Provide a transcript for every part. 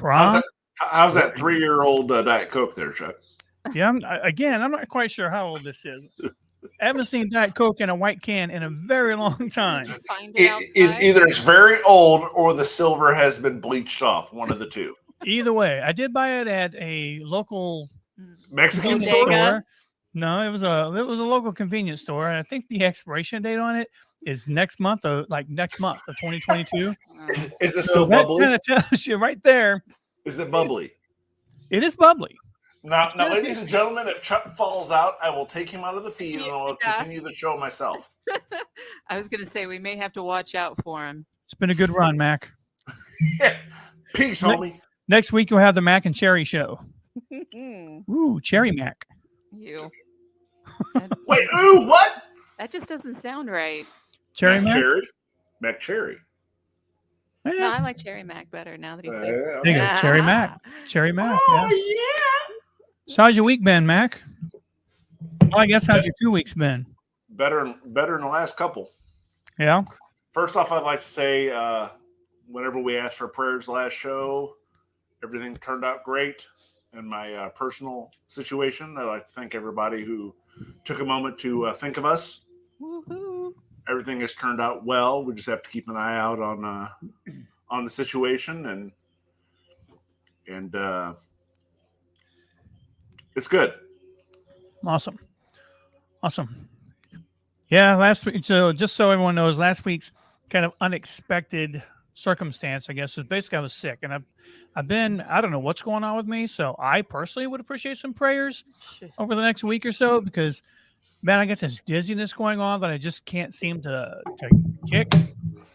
Prom? How's that 3-year-old Diet Coke there, Chuck? Yeah, I'm not quite sure how old this is. I haven't seen Diet Coke in a white can in a very long time. Did you find it outside? Either it's very old or the silver has been bleached off. One of the two. Either way, I did buy it at a local Mexican store. No, it was a local convenience store, and I think the expiration date on it is next month, of 2022. Is it still bubbly? That kind of tells you right there. Is it bubbly? It is bubbly. Now, ladies and gentlemen, if Chuck falls out, I will take him out of the feed and I will continue the show myself. I was going to say we may have to watch out for him. It's been a good run, Mac. Peace, homie. Next week we'll have the Mac and Cherry show. Ooh, Cherry Mac. You. Wait, ooh, what? That just doesn't sound right. Cherry Mac? Mac Cherry. Yeah. No, I like Cherry Mac better now that he says it. There you go. Cherry Mac. Cherry Mac. Oh, yeah. So how's your week been, Mac? Well, I guess how's your 2 weeks been? Better than the last couple. Yeah. First off, I'd like to say whenever we asked for prayers last show, everything turned out great in my personal situation. I'd like to thank everybody who took a moment to think of us. Woohoo. Everything has turned out well. We just have to keep an eye out on the situation and it's good. Awesome. Yeah, last week. So just so everyone knows, last week's kind of unexpected circumstance, I guess, is basically I was sick, and I've been, I don't know what's going on with me. So I personally would appreciate some prayers over the next week or so because, man, I get this dizziness going on that I just can't seem to kick.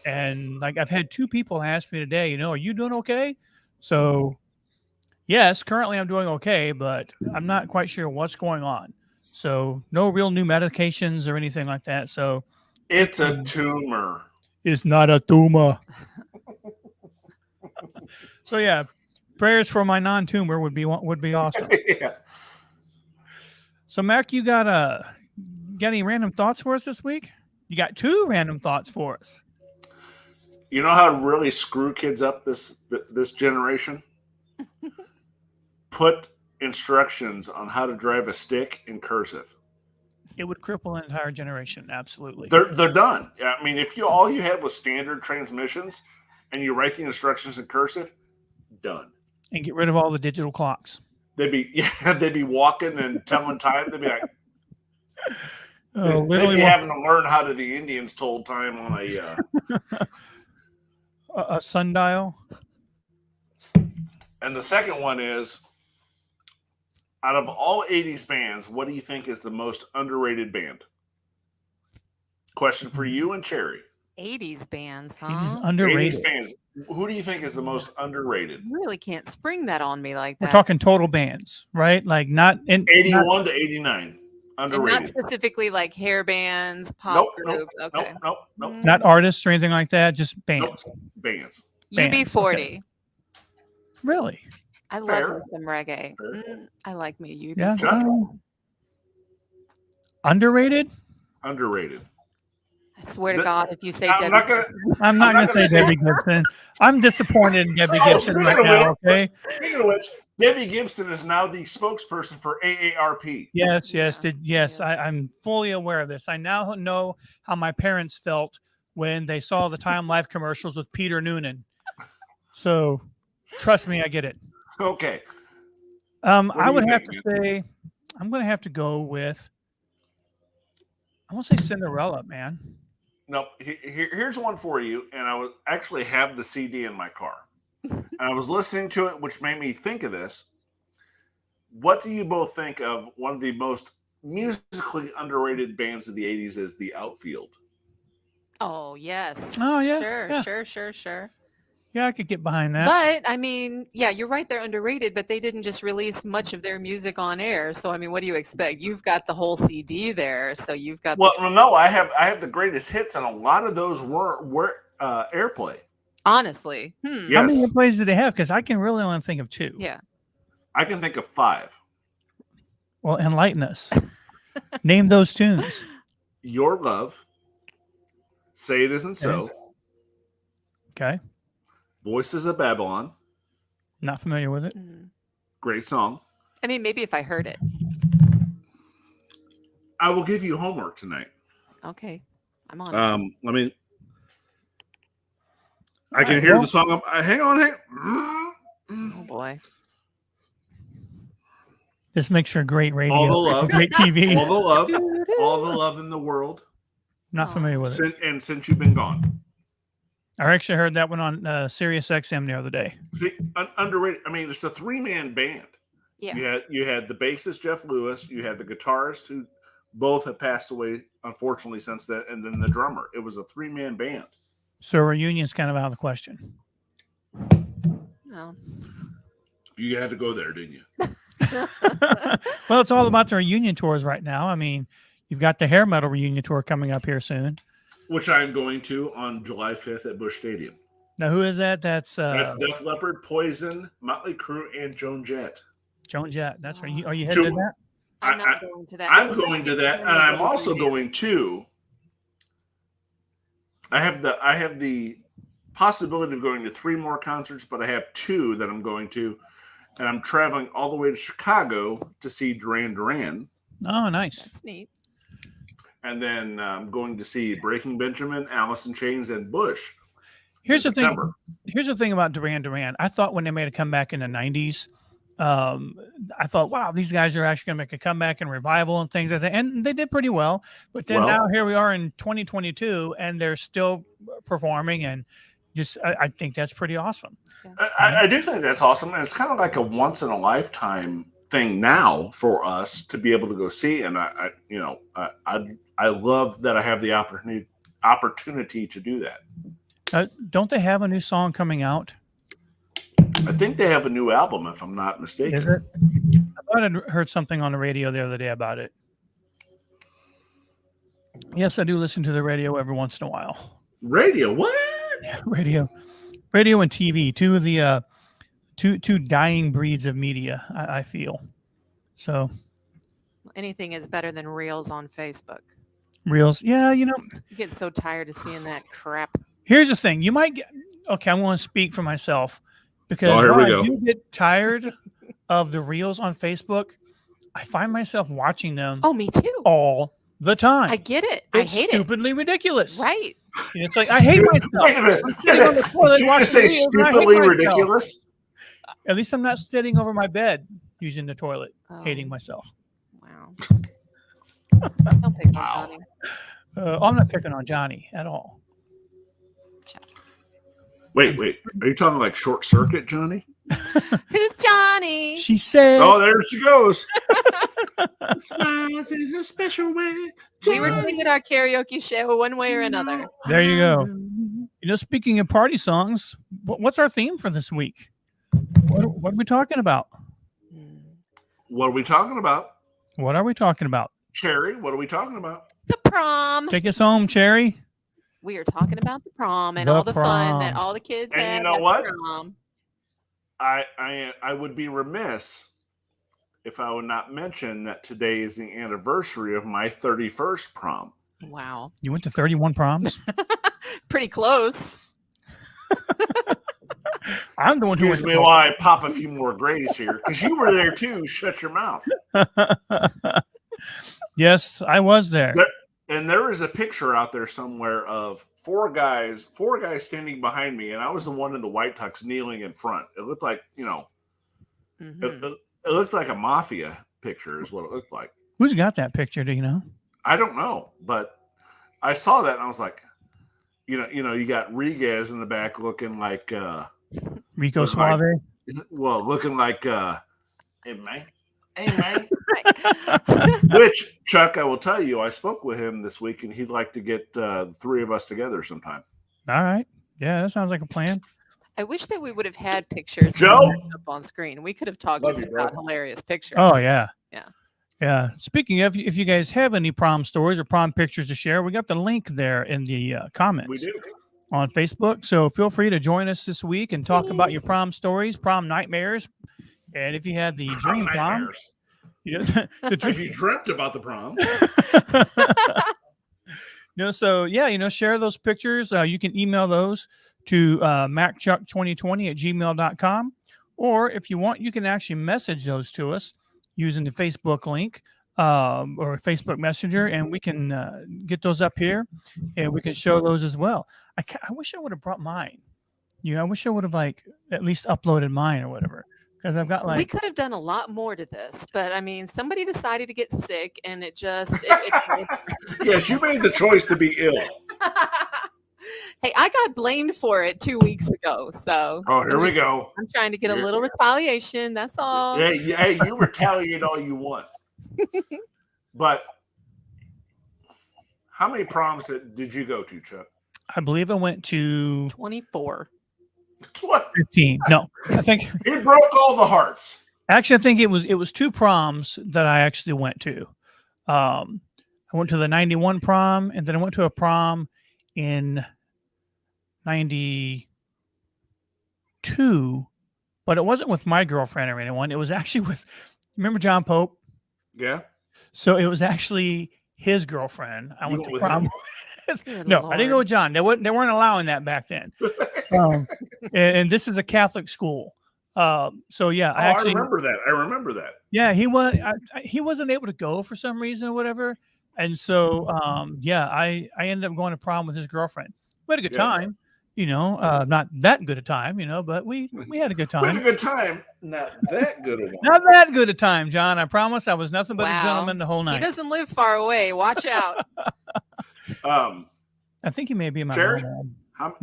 And like I've had 2 people ask me today, are you doing okay? So yes, currently I'm doing okay, but I'm not quite sure what's going on. So no real new medications or anything like that. So it's a tumor. It's not a tumor. So yeah, prayers for my non-tumor would be awesome. Yeah. So Mac, you got any random thoughts for us this week? You got 2 random thoughts for us. You know how to really screw kids up this generation? Put instructions on how to drive a stick in cursive. It would cripple an entire generation. Absolutely. They're done. I mean, if all you had was standard transmissions and you write the instructions in cursive, done. And get rid of all the digital clocks. They'd be walking and telling time. They'd be like, they'd be having to learn how the Indians told time on a sundial. And the second one is, out of all 80s bands, what do you think is the most underrated band? Question for you and Cherry. 80s bands, huh? 80s underrated. 80s bands. Who do you think is the most underrated? You really can't spring that on me like that. We're talking total bands, right? Like not in 81 to 89. Underrated. And not specifically like hair bands, pop groups. Okay. Nope. Not artists or anything like that, just bands. Nope. Bands. UB40. Okay. Really? I love some reggae. I like me UB40. Yeah. Underrated? Underrated. I swear to God, if you say I'm not going to say Debbie Gibson. I'm disappointed in Debbie Gibson right now, okay? Speaking of which, Debbie Gibson is now the spokesperson for AARP. Yes. I'm fully aware of this. I now know how my parents felt when they saw the Time Life commercials with Peter Noonan. So, trust me, I get it. Okay. I would have to say, I'm going to have to go with, I want to say Cinderella, man. No, here's one for you, and I would actually have the CD in my car. And I was listening to it, which made me think of this. What do you both think of one of the most musically underrated bands of the 80s is The Outfield? Oh, yes. Oh, yeah. Sure. Yeah, I could get behind that. But, I mean, yeah, you're right. They're underrated, but they didn't just release much of their music on air. So, I mean, what do you expect? You've got the whole CD there. So you've got... no, I have the greatest hits, and a lot of those were airplay. Honestly. Yes. How many airplays do they have? Because I can really only think of 2. Yeah. I can think of 5. Well, enlighten us. Name those tunes. Your Love. Say It Isn't So. Okay. Voices of Babylon. Not familiar with it. Great song. I mean, maybe if I heard it. I will give you homework tonight. Okay, I'm on it. I mean, I can hear the song. Hang on. Oh boy. This makes for great radio. All the love, great TV. all the love in the world. Not familiar with it. And since you've been gone. I actually heard that one on Sirius XM the other day. See, underrated. I mean, it's a 3-man band. Yeah. You had the bassist Jeff Lewis. You had the guitarist, who both have passed away, unfortunately, since then, and then the drummer. It was a 3-man band. So reunion's kind of out of the question. No. You had to go there, didn't you? Well, it's all about the reunion tours right now. I mean, you've got the hair metal reunion tour coming up here soon, which I'm going to on July 5th at Busch Stadium. Now, who is that? That's Def Leppard, Poison, Motley Crue, and Joan Jett. Joan Jett. That's right. Are you headed to that? I'm not going to that. I'm going to that, and I'm also going to. I have the possibility of going to 3 more concerts, but I have 2 that I'm going to, and I'm traveling all the way to Chicago to see Duran Duran. Oh, nice. That's neat. And then I'm going to see Breaking Benjamin, Alice in Chains, and Bush. Here's the thing. Here's the thing about Duran Duran. I thought when they made a comeback in the 90s, I thought, wow, these guys are actually going to make a comeback and revival and things like that. And they did pretty well. But then now here we are in 2022, and they're still performing. And just I think that's pretty awesome. I do think that's awesome. And it's kind of like a once-in-a-lifetime thing now for us to be able to go see. And I love that I have the opportunity to do that. Don't they have a new song coming out? I think they have a new album, if I'm not mistaken. Is it? I thought I'd heard something on the radio the other day about it. Yes, I do listen to the radio every once in a while. Radio? What? Yeah, radio and TV. Two of the two dying breeds of media, I feel. So anything is better than reels on Facebook. Reels, yeah, You get so tired of seeing that crap. Here's the thing. You might get okay. I want to speak for myself because I do get tired of the reels on Facebook. I find myself watching them. Oh, me too. All the time. I get it. It's I hate stupidly ridiculous. Right. It's like I hate myself. Wait a minute. I'm sitting on the toilet Did you just say stupidly ridiculous? At least I'm not sitting over my bed using the toilet, hating myself. Wow. Don't pick on Johnny. I'm not picking on Johnny at all. Wait. Are you talking like Short Circuit, Johnny? Who's Johnny? She said. Oh, there she goes. Smiles in a special way. We were singing our karaoke show one way or another. There you go. Speaking of party songs, what's our theme for this week? What are we talking about? What are we talking about? What are we talking about? Cherry, what are we talking about? The prom. Take us home, Cherry. We are talking about the prom and all the fun that all the kids had. And you know what? I would be remiss if I would not mention that today is the anniversary of my 31st prom. Wow. You went to 31 proms? Pretty close. I'm the one who Excuse me while I pop a few more grays here, because you were there too. Shut your mouth. Yes, I was there. And there is a picture out there somewhere of four guys standing behind me, and I was the one in the white tux kneeling in front. It looked like, it looked like a mafia picture is what it looked like. Who's got that picture? Do you know? I don't know, but I saw that and I was like, you got Riguez in the back looking like Rico Suave. Looking like hey man. Which, Chuck, I will tell you, I spoke with him this week, and he'd like to get the 3 of us together sometime. All right. Yeah, that sounds like a plan. I wish that we would have had pictures Joe? up on screen. We could have talked just about hilarious pictures. Oh, yeah. Yeah. Yeah. Speaking of, if you guys have any prom stories or prom pictures to share, we got the link there in the comments. We do. On Facebook. So feel free to join us this week and talk about your prom stories, prom nightmares. And if you had the dream prom, if you dreamt about the prom, share those pictures. You can email those to macchuck2020@gmail.com, Or if you want, you can actually message those to us using the Facebook link or Facebook Messenger, and we can get those up here, and we can show those as well. I wish I would have brought mine. I wish I would have like at least uploaded mine or whatever, because I've got We like could have done a lot more to this, but I mean, somebody decided to get sick, and it just Yes, you made the choice to be ill. Hey, I got blamed for it 2 weeks ago, so Oh, here we go. I'm trying to get a little retaliation. That's all. Hey, you retaliate all you want. But how many proms did you go to, Chuck? I believe I went to 24. What? 15. No, I think He broke all the hearts. actually I think it was 2 proms that I actually went to. I went to the 91 prom, and then I went to a prom in 92, but it wasn't with my girlfriend or anyone. It was actually with, remember John Pope? Yeah. So it was actually his girlfriend. I went to with prom. Good No, I didn't go Lord. with John. They weren't allowing that back then. And this is a Catholic school. So yeah, I remember that. I remember that. yeah, he wasn't able to go for some reason or whatever. And so yeah, I ended up going to prom with his girlfriend. We had a good Yes. time, not that good a time, but we had a good We had a time. good time. Not that good a one. Not that good a time, John. I promise I was nothing but a Wow. gentleman the whole He night. doesn't live far away. Watch out. I think he may be my Cherry? mom.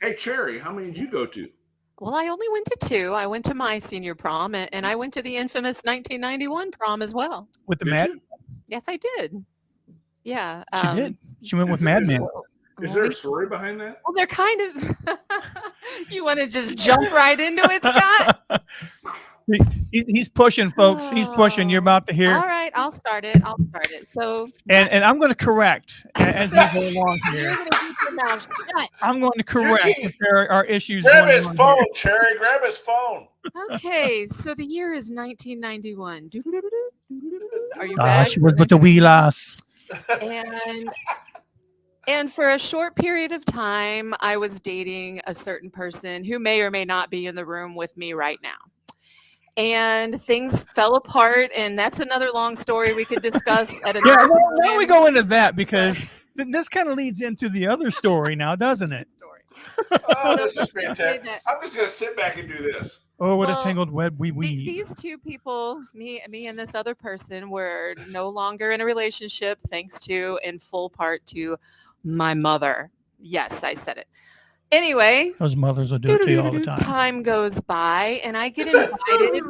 Hey, Cherry, how many did you go to? Well, I only went to 2. I went to my senior prom, and I went to the infamous 1991 prom as well. With the Did Mad, you? Yes, I did. Yeah. she did. She went with Is it- Madman. Is there a story behind that? Well, they're kind of. You want to just jump right into it, Scott? He's pushing, folks. He's pushing. You're about to hear. All right, I'll start it. So, And I'm going to correct as we go along you're here. going to keep your mouth shut. I'm going to correct if there are issues. Grab going his on phone, here. Cherry. Grab his phone. Okay, so the year is 1991. Are you Ah, back? she was but the wee lass. And for a short period of time, I was dating a certain person who may or may not be in the room with me right now. And things fell apart, and that's another long story we could discuss at Yeah, another why don't we time. go into that, because this kind of leads into the other story now, doesn't it? Story. Oh, this So is let's just say fantastic. that- I'm just going to sit back and do this. Oh, what Well, a tangled web we weave. These 2 people, me and this other person, were no longer in a relationship, thanks to, in full part to, my mother. Yes, I said it. Anyway, Those mothers will do it to you all the time. time goes by, and I get invited.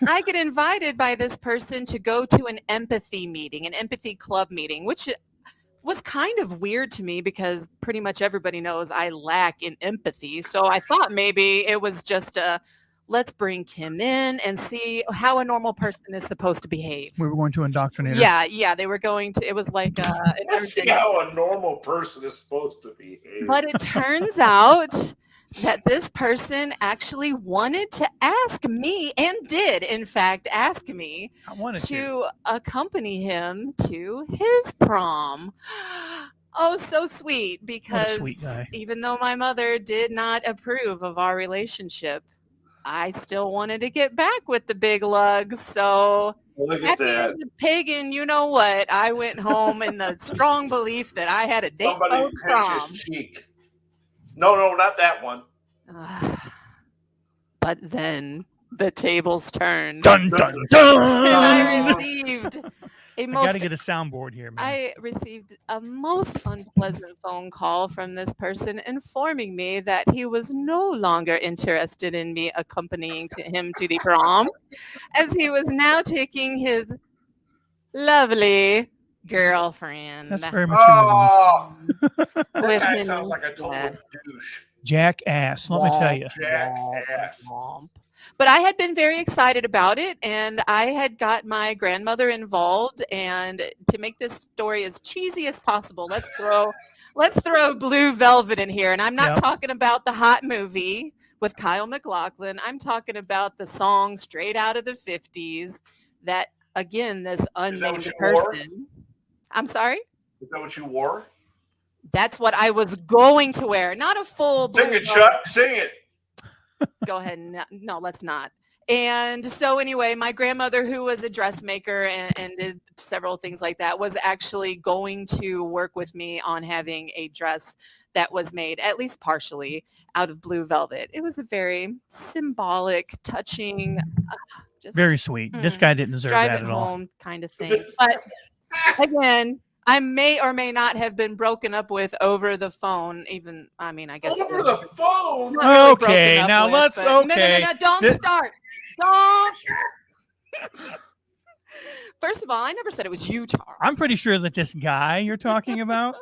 I get invited by this person to go to an empathy meeting, an empathy club meeting, which was kind of weird to me because pretty much everybody knows I lack in empathy. So I thought maybe it was just let's bring Kim in and see how a normal person is supposed to behave. We were going to indoctrinate her. Yeah, they were going to. It was like an Let's see how a normal person is supposed to behave. But it turns out that this person actually wanted to ask me, and did, in fact, ask me I wanted to. to accompany him to his prom. Oh, so sweet, because sweet guy. even though my mother did not approve of our relationship, I still wanted to get back with the big lugs. So Look at happy that. as a pagan, you know what? I went home in the strong belief that I had a date Somebody both pinch prom. his cheek. No, not that one. But then the tables turned. Dun dun And dun. I received I got to get a soundboard here, man. I received a most unpleasant phone call from this person informing me that he was no longer interested in me accompanying him to the prom, as he was now taking his lovely girlfriend That's very mature. Oh, that with guy him. sounds like a total instead. douche. Jackass, let me tell you. Jackass. But I had been very excited about it, and I had got my grandmother involved. And to make this story as cheesy as possible, let's throw Blue Velvet in here. And I'm not Yep. talking about the hot movie with Kyle MacLachlan. I'm talking about the song straight out of the 50s that, again, this unnamed you wore? person. I'm sorry? Is that what you wore? That's what I was going to wear. Not a full Sing Blue it, Velvet. Chuck. Sing it. Go ahead and no, let's not. And so anyway, my grandmother, who was a dressmaker and did several things like that, was actually going to work with me on having a dress that was made, at least partially, out of blue velvet. It was a very symbolic, touching, just Very sweet. This guy didn't deserve drive that it at all. home kind of thing. But again, I may or may not have been broken up with over the phone. Even, I mean, I guess Over the phone. not really broken Okay, up now with, let's. but- Okay, No, don't This- start. Don't. First of all, I never said it was you, Charles. I'm pretty sure that this guy you're talking about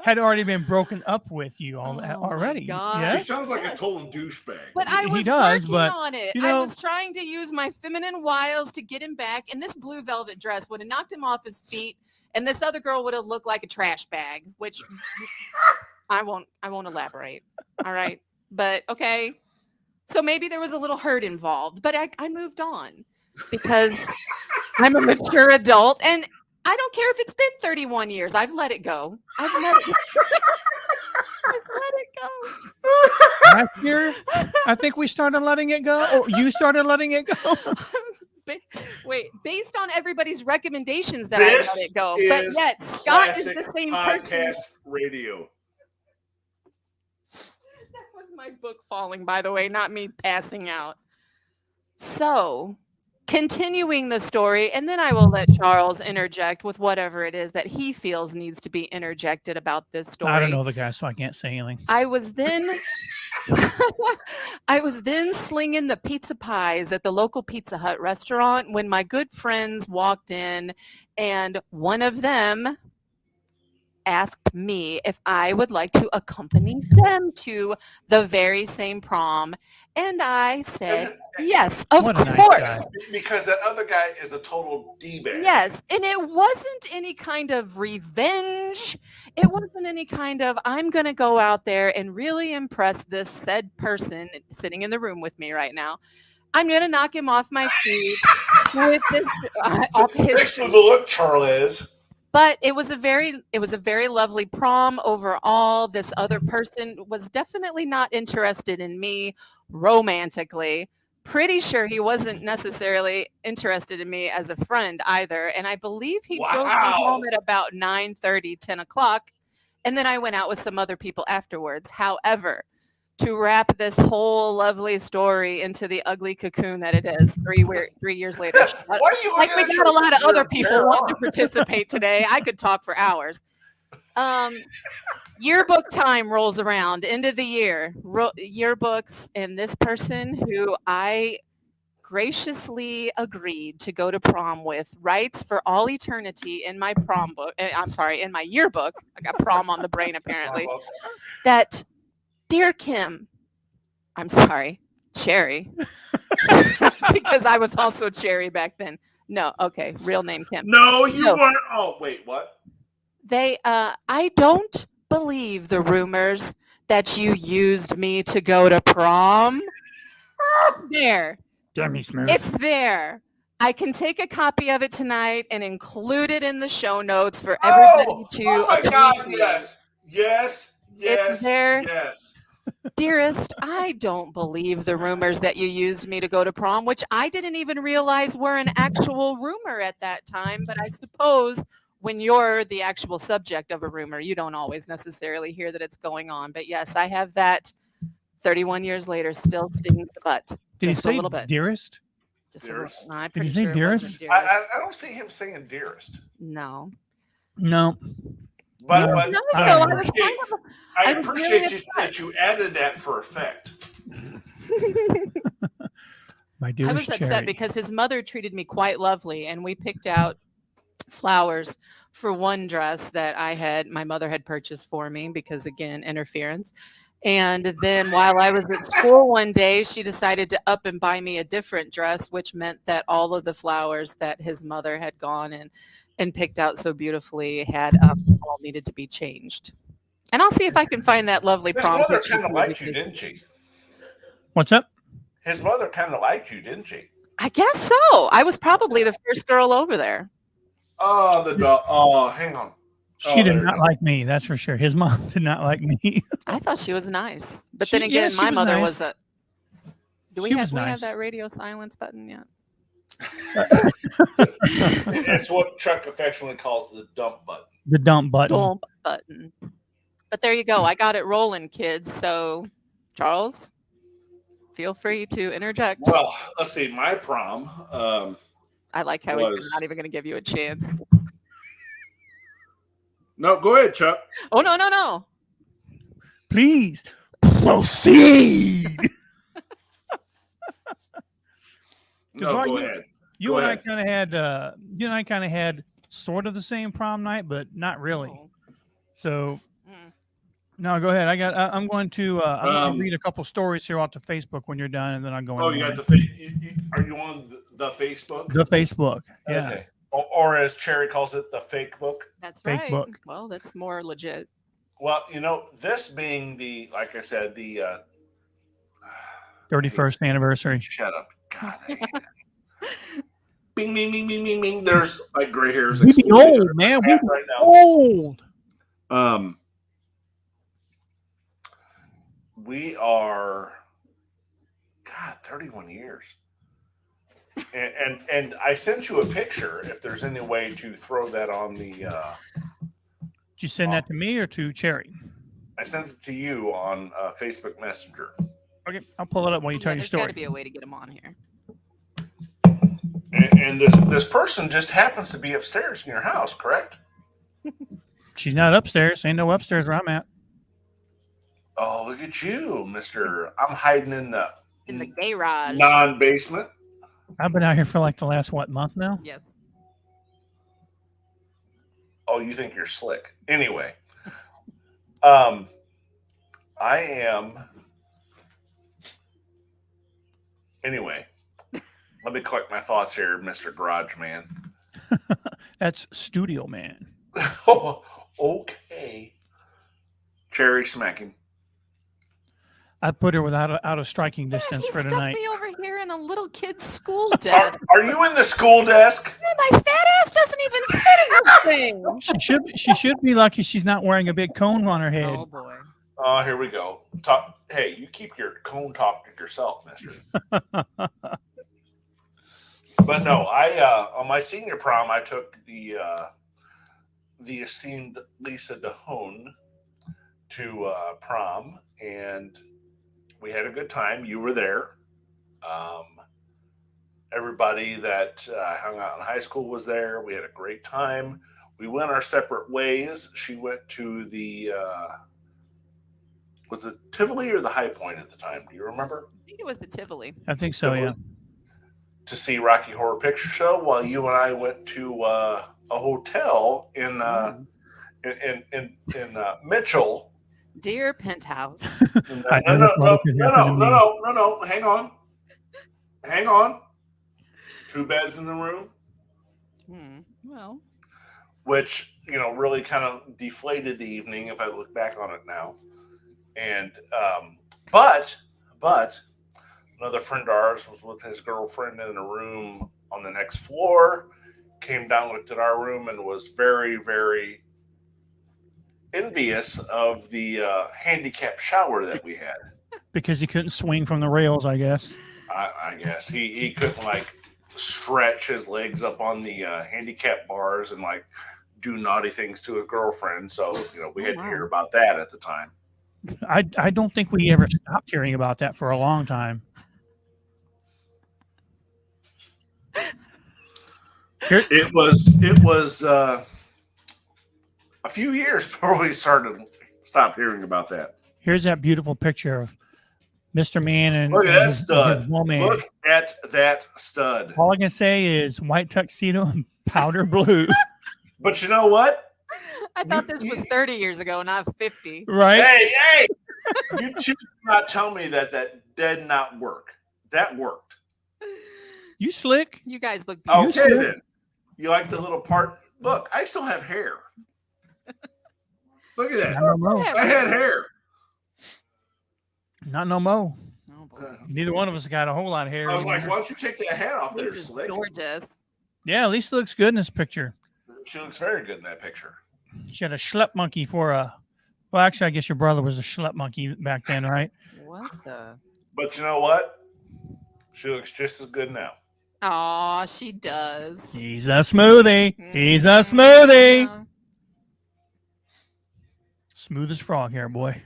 had already been broken up with you Oh my already. gosh. He Yes? sounds like a total douchebag. But I He was does, working but, on it. you I know- was trying to use my feminine wiles to get him back, and this blue velvet dress would have knocked him off his feet, and this other girl would have looked like a trash bag, which I won't elaborate. All right. But okay. So maybe there was a little hurt involved, but I moved on because I'm a mature adult, and I don't care if it's been 31 years. I've let it go. I've let it go. Last year, I think we started letting it go, or you started letting it go. Wait, based on everybody's recommendations that I let it go, but is yet Scott is classic the same person. podcast radio. That was my book falling, by the way, not me passing out. So, continuing the story, and then I will let Charles interject with whatever it is that he feels needs to be interjected about this story. I don't know the guy, so I can't say anything. I was then slinging the pizza pies at the local Pizza Hut restaurant when my good friends walked in, and one of them asked me if I would like to accompany them to the very same prom, and I said yes, of What a nice course. guy. Because that other guy is a total D-bag. Yes, and it wasn't any kind of revenge. It wasn't any kind of, I'm going to go out there and really impress this said person sitting in the room with me right now. I'm going to knock him off my feet with this, off his Thanks for the look, Charles. But it was a very lovely prom overall. This other person was definitely not interested in me romantically. Pretty sure he wasn't necessarily interested in me as a friend either. And I believe he drove me Wow. home at about 9:30, 10 o'clock. And then I went out with some other people afterwards. However, to wrap this whole lovely story into the ugly cocoon that it is 3 years later. Why are you Like we looking at got a lot of your other people bare wanting to arm? participate today. I could talk for hours. Yearbook time rolls around, end of the year, yearbooks, and this person who I graciously agreed to go to prom with writes for all eternity in my prom book. I'm sorry, in my yearbook. I got prom on the brain apparently. That, dear Kim, I'm sorry, Cherry, because I was also Cherry back then. No, okay, real name Kim. No, you So- weren't. Oh, wait, what? I don't believe the rumors that you used me to go to prom. There, Damn me, Smooth. it's there. I can take a copy of it tonight and include it in the show notes for everybody to oh my God, appreciate. yes. Yes, yes, there. yes. Dearest, I don't believe the rumors that you used me to go to prom, which I didn't even realize were an actual rumor at that time. But I suppose when you're the actual subject of a rumor, you don't always necessarily hear that it's going on. But yes, I have that 31 years later, still stings the butt. Did he Just a say little bit. dearest? Just Dearest? a little. No, I'm Did he pretty say sure it dearest? wasn't dearest. I don't see him saying dearest. No. No. But, No. but Nice I though. don't I was kind of I I was appreciate really you that you added that for effect. My I dearest was upset Cherry. because his mother treated me quite lovely, and we picked out flowers for one dress that my mother had purchased for me because, again, interference. And then while I was at school one day, she decided to up and buy me a different dress, which meant that all of the flowers that his mother had gone and picked out so beautifully had all needed to be changed. And I'll see if I can find that lovely His prom mother picture kind of for you liked you, because- didn't she? What's up? His mother kind of liked you, didn't she? I guess so. I was probably the first girl over there. Oh, the dog. Oh, hang on. She Oh, did there it not is. like me, that's for sure. His mom did not like me. I thought she was nice, but She- then yeah, again, she my was mother nice. was a Do we She have, was do we have nice. that radio silence button yet? It's what Chuck affectionately calls the dump button. The dump button. Dump button. But there you go. I got it rolling, kids. So, Charles, feel free to interject. Well, let's see. My prom. I like how he's was- not even going to give you a chance. No, go ahead, Chuck. Oh, no. Please proceed. No, Mark, go ahead. You Go and I ahead. kind of had sort of the same prom night, but not really. Oh. So Mm. no, go ahead. I'm going to I'm going to Um, read a couple stories here off the Facebook when you're done, and then I'll go. Oh, into you mine. got the are you on the Facebook? The Facebook. Yeah. Okay. Or as Cherry calls it, the fake book. That's Fake right. book. Well, that's more legit. Well, this being the, like I said, the 31st anniversary. shut up. God, I hate it. Bing, bing, bing, bing, bing, bing. There's like gray hairs. We be exploding old, man. We right be now. old. We are, God, 31 years. And I sent you a picture. If there's any way to throw that on the, Did you send that to me or to Cherry? I sent it to you on Facebook Messenger. Okay, I'll pull it up while you tell your There's got to story. be a way to get him on here. And this person just happens to be upstairs in your house, correct? She's not upstairs. Ain't no upstairs where I'm at. Oh, look at you, Mister. I'm hiding in the garage. non-basement. I've been out here for like the last month now. Yes. Oh, you think you're slick. Anyway, I am. Anyway, let me collect my thoughts here, Mr. Garage Man. That's Studio Man. Okay. Cherry smacking. I put her without out of striking Yeah, distance he for stuck tonight. me over here in a little kid's school desk. Are you in the school desk? My fat ass doesn't even fit in this thing. She should be lucky she's not wearing a big cone on her head. Oh boy. Oh, here we go. Talk. Hey, you keep your cone talk to yourself, mister. But no, I on my senior prom, I took the esteemed Lisa DeHone to prom, and we had a good time. You were there. Everybody that hung out in high school was there. We had a great time. We went our separate ways. She went to the was it Tivoli or the High Point at the time? Do you remember? I think it was the Tivoli. I think so, yeah. To see Rocky Horror Picture Show, while you and I went to a hotel in Mitchell. Dear Penthouse. No. Hang on. 2 beds in the room, Well, which really kind of deflated the evening if I look back on it now. And but another friend of ours was with his girlfriend in a room on the next floor, came down, looked at our room, and was very, very envious of the handicap shower that we had. Because he couldn't swing from the rails, I guess. I guess he couldn't stretch his legs up on the handicap bars and do naughty things to his girlfriend. So we had to hear about that at the time. I don't think we ever stopped hearing about that for a long time. It was a few years before we stopped hearing about that. Here's that beautiful picture of Mr. Man and Look at that his stud. woman. Look at that stud. All I can say is white tuxedo and powder blue. But you know what? I thought this was 30 years ago, not 50. Right? Hey! You two cannot tell me that did not work. That worked. You slick. You guys look beautiful. Okay, sure? then. You like the little part? Look, I still have hair. Look at Not that. no mo. I had hair. Not no mo. Oh, boy. Neither one of us got a whole lot of hair. I was like, anymore. why don't you take that hat off there, This is Slick? gorgeous. Yeah, at least it looks good in this picture. She looks very good in that picture. She had a schlep monkey for a. Well, actually, I guess your brother was a schlep monkey back then, right? What the? But you know what? She looks just as good now. Aw, she does. He's a smoothie. He's a smoothie. Yeah. Smooth as frog hair, boy.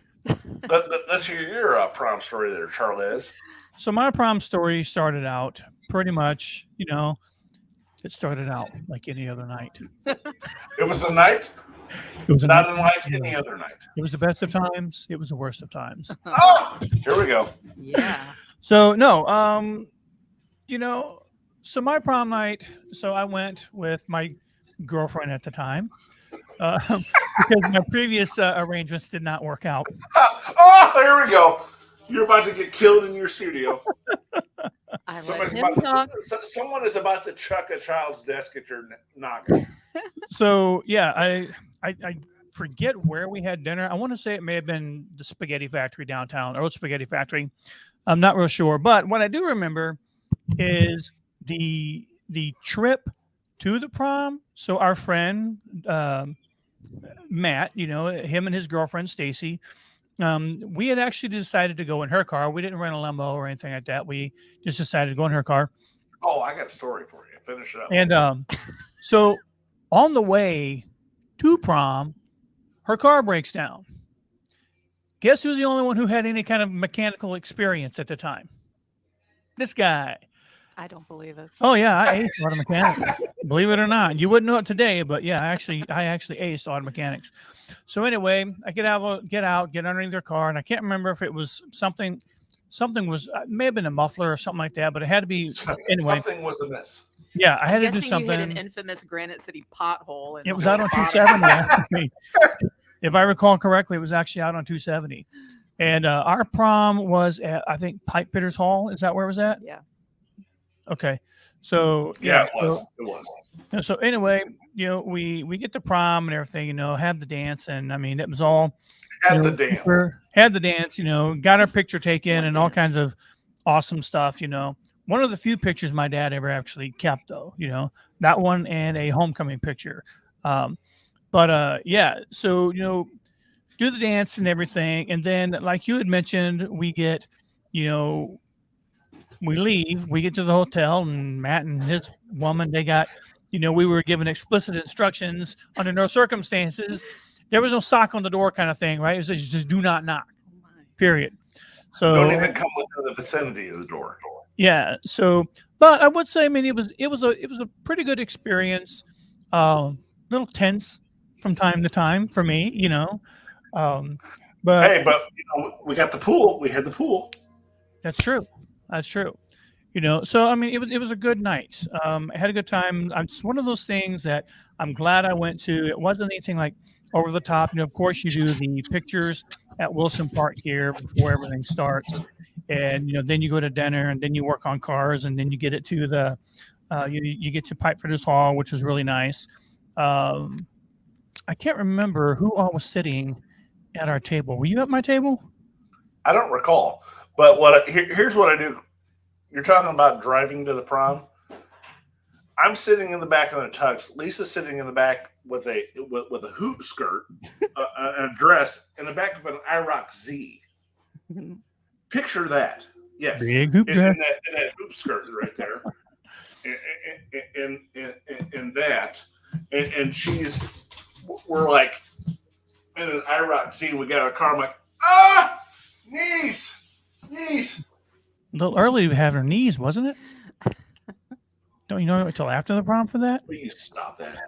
Let's hear your prom story there, Charles. So my prom story started out pretty much, it started out like any other night. It was a night It was a not night. unlike any other night. It was the best of times. It was the worst of times. Oh, here we go. Yeah. So no, so my prom night. So I went with my girlfriend at the time because my previous arrangements did not work out. Oh, here we go. You're about to get killed in your studio. I let Somebody's him about talk. someone is about to chuck a child's desk at your noggin. So yeah, I forget where we had dinner. I want to say it may have been the Spaghetti Factory downtown, or Spaghetti Factory. I'm not real sure, but what I do remember is the trip to the prom. So our friend Matt, him and his girlfriend Stacy, we had actually decided to go in her car. We didn't rent a limo or anything like that. We just decided to go in her car. Oh, I got a story for you. Finish it up. And so on the way to prom, her car breaks down. Guess who's the only one who had any kind of mechanical experience at the time? This guy. I don't believe it. Oh yeah, I aced auto mechanics. Believe it or not, you wouldn't know it today, but yeah, I actually aced auto mechanics. So anyway, I get underneath their car, and I can't remember if it was something was it may have been a muffler or something like that, but it had to be anyway. Something was amiss. Yeah, I had to do Guessing you hit an something. infamous Granite City pothole. It was out on 270. If I recall correctly, it was actually out on 270. And our prom was at, I think, Pipe Fitters Hall. Is that where it was at? Yeah. Okay. So Yeah, it was. It was. So anyway, we get to prom and everything, have the dance, and I mean it was all Had the dance. had the dance, got our picture taken and all kinds of awesome stuff, One of the few pictures my dad ever actually kept, though, that one and a homecoming picture. Yeah, so do the dance and everything, and then like you had mentioned, we get, we leave, we get to the hotel, and Matt and his woman, they got, we were given explicit instructions under no circumstances. There was no sock on the door kind of thing, right? It was just do not knock, period. So Don't even come within the vicinity of the door. yeah. So, but I would say, I mean, it was a pretty good experience. Little tense from time to time for me, but Hey, but we got the pool. We had the pool. that's true. That's true. So I mean, it was a good night. I had a good time. It's one of those things that I'm glad I went to. It wasn't anything like over the top. Of course, you do the pictures at Wilson Park here before everything starts, and then you go to dinner, and then you work on cars, and then you get it to the you get to Pipe Fitters Hall, which was really nice. I can't remember who all was sitting at our table. Were you at my table? I don't recall, but here's what I do. You're talking about driving to the prom. I'm sitting in the back of the tux. Lisa's sitting in the back with a hoop skirt, a dress, in the back of an IROC Z. Picture that. Yes, Big hoop in dress. that hoop skirt right there, in that, and we're like in an IROC Z. We got our car. I'm like, knees. A little early to have her knees, wasn't it? Don't you know until after the prom for that? Please stop that.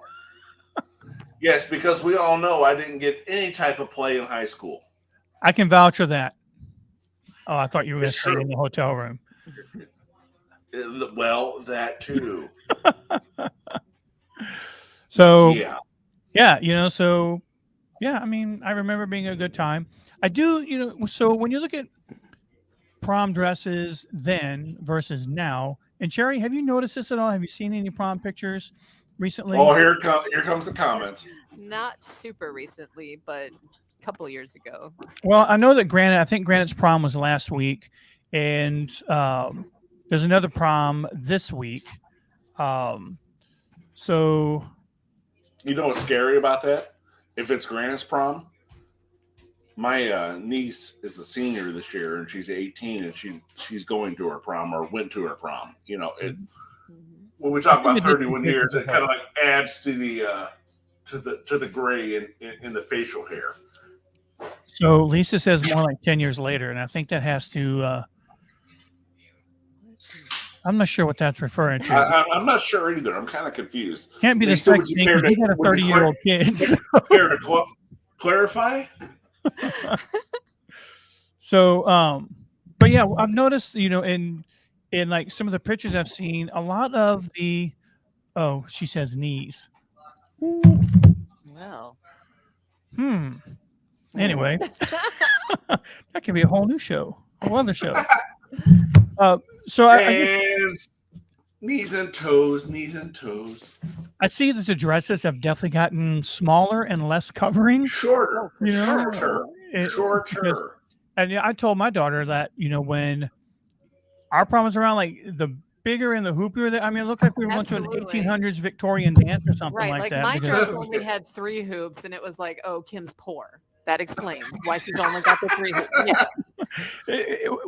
Yes, because we all know I didn't get any type of play in high school. I can vouch for that. Oh, I thought you were going to It's stay true. in the hotel room. Well, that too. So Yeah. so yeah, I mean, I remember being a good time. I do, so when you look at prom dresses then versus now, and Cherry, have you noticed this at all? Have you seen any prom pictures recently? Oh, here comes the comments. Not super recently, but a couple of years ago. Well, I know that I think Granite's prom was last week, and there's another prom this week. So You know what's scary about that? If it's Granite's prom, My niece is a senior this year, and she's 18, and she's going to her prom or went to her prom. When we talk I think about I did see 31 pictures years, of it kind her. of like adds to the gray in the facial hair. So Lisa says more like 10 years later, and I think that has to. I'm not sure what that's referring to. I'm not sure either. I'm kind of confused. Can't be the Lisa, sex thing because you got a 30-year-old kid. care to clarify? So, but yeah, I've noticed, in like some of the pictures I've seen, a lot of the she says knees. Well. Anyway, that can be a whole new show, a whole other show. So I guess knees and toes, knees and toes. I see that the dresses have definitely gotten smaller and less covering. Shorter, shorter. And I told my daughter that, when our prom was around, like the bigger and the hoopier that, it looked like we went to an 1800s Victorian dance or something right, like that. My dress only had 3 hoops, and it was like, oh, Kim's poor. That explains why she's only got the 3 hoops. Yeah.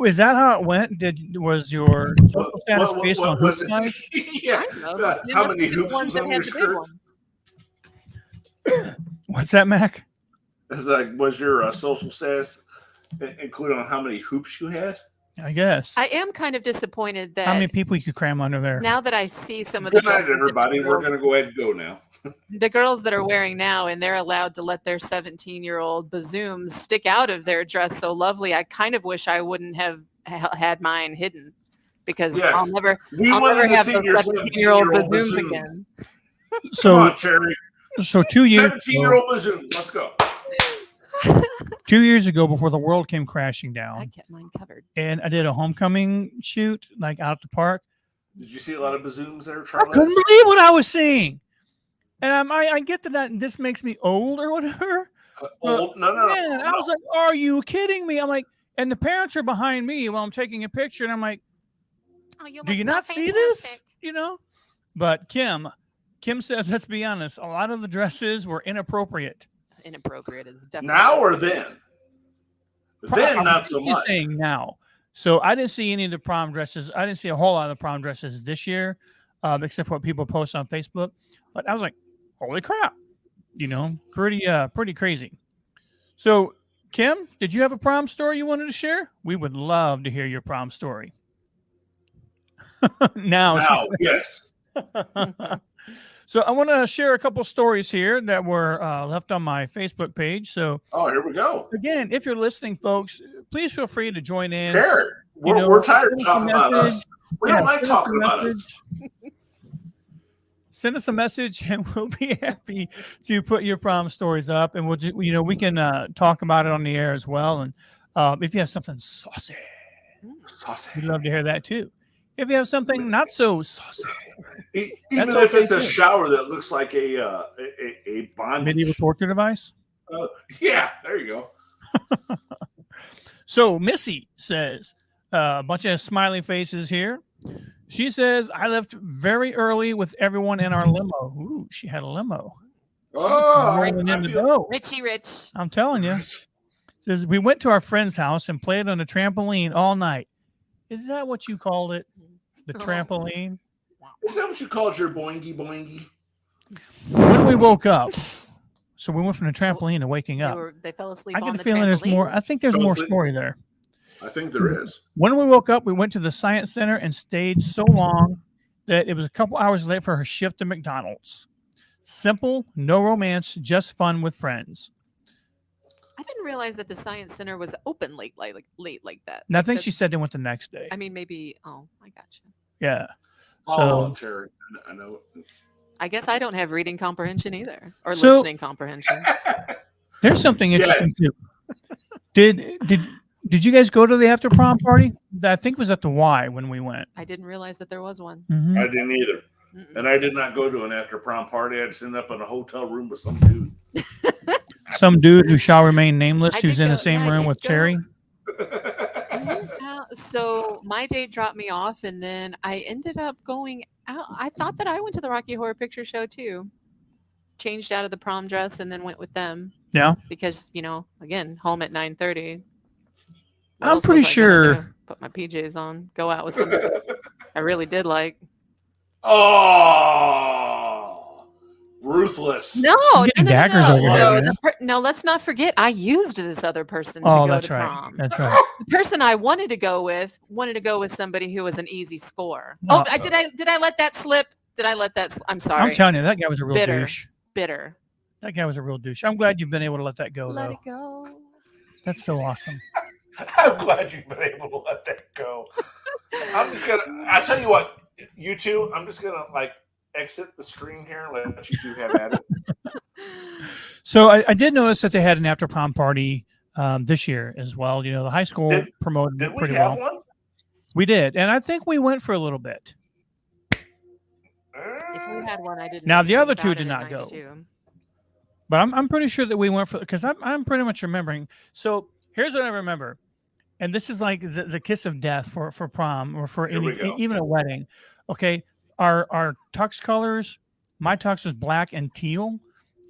Is that how it went? Was your social status based on hoop size? Yeah. How many hoops was on your skirt? What's that, Mac? It's like, was your social status included on how many hoops you had? I guess. I am kind of disappointed that. How many people you could cram under there? Now that I see some of Good night, everybody. We're going to go ahead and go now. The girls that are wearing now, and they're allowed to let their 17-year-old bazooms stick out of their dress so lovely. I kind of wish I wouldn't have had mine hidden, because I'll never have those 17-year-old bazooms again. Come on, Cherry. So 2 years. 17-year-old bazoom. Let's go. 2 years ago, before the world came crashing down, I kept mine covered, and I did a homecoming shoot, like out at the park. Did you see a lot of bazooms there, Charlie? I couldn't believe what I was seeing, and I get that this makes me old or whatever. Old? No. Man, I was like, "Are you kidding me?" I'm like, and the parents are behind me while I'm taking a picture, and I'm like, "Do you not see this?" But Kim says, let's be honest, a lot of the dresses were inappropriate. Inappropriate is definitely now or then. Then not so much. Saying now. So I didn't see any of the prom dresses. I didn't see a whole lot of the prom dresses this year, except for what people post on Facebook. But I was like, holy crap, pretty crazy. So Kim, did you have a prom story you wanted to share? We would love to hear your prom story. Now, yes. So I want to share a couple stories here that were left on my Facebook page. So, here we go. Again, if you're listening, folks, please feel free to join in. Sure. We're tired of talking about us. We don't like talking about us. Send us a message, and we'll be happy to put your prom stories up, and we can talk about it on the air as well. And if you have something saucy, we'd love to hear that too. If you have something not so saucy, even if it's a shower that looks like a bondage medieval torture device. Yeah, there you go. So Missy says a bunch of smiley faces here. She says, I left very early with everyone in our limo. Ooh, she had a limo. Richie Rich. I'm telling you. Says we went to our friend's house and played on a trampoline all night. Is that what you called it? The trampoline? Is that what you called your boingy boingy? When we woke up, so we went from the trampoline to waking up. They fell asleep I on get the a feeling trampoline. there's more. I think there's more story there. I think there is. When we woke up, we went to the Science Center and stayed so long that it was a couple hours late for her shift at McDonald's. Simple, no romance, just fun with friends. I didn't realize that the Science Center was open late like that. And I think she said they went the next day. I mean, maybe. Oh, I gotcha. Yeah. So, Cherry, I know. I guess I don't have reading comprehension either, or listening comprehension. There's something interesting too. Did you guys go to the after prom party? I think it was at the Y when we went. I didn't realize that there was one. Mm-hmm. I didn't either. Mm-mm. And I did not go to an after prom party. I just ended up in a hotel room with some dude. Some dude who shall remain nameless, who's in the same room with Cherry. So my date dropped me off, and then I ended up going out. I thought that I went to the Rocky Horror Picture Show too. changed out of the prom dress and then went with them Yeah. because, again, home at 9:30. What I'm else pretty was I gonna sure. do? Put my PJs on, go out with somebody I really did like. Oh, ruthless. No, I'm getting daggers over here, So man. no, let's not forget I used this other person to Oh, go that's to right. prom. That's right. The person I wanted to go with somebody who was an easy score. No. Did I let that slip? I'm sorry. I'm telling you, that guy was a real Bitter. douche. Bitter. That guy was a real douche. I'm glad you've been able to let that go, Let though. it go. That's so awesome. I'm glad you've been able to let that go. I tell you what, you two, I'm just gonna exit the screen here and let you two have at it. So I did notice that they had an after prom party this year as well. The high school promoted Did it we pretty have well. one? We did, and I think we went for a little bit. If we had one, I didn't. Now, know the anything other two about did it in not go. 92. But I'm pretty sure that we went for, because I'm pretty much remembering. So here's what I remember, and this is like the kiss of death for prom or for Here we go. even a wedding. Okay, our tux colors. My tux was black and teal,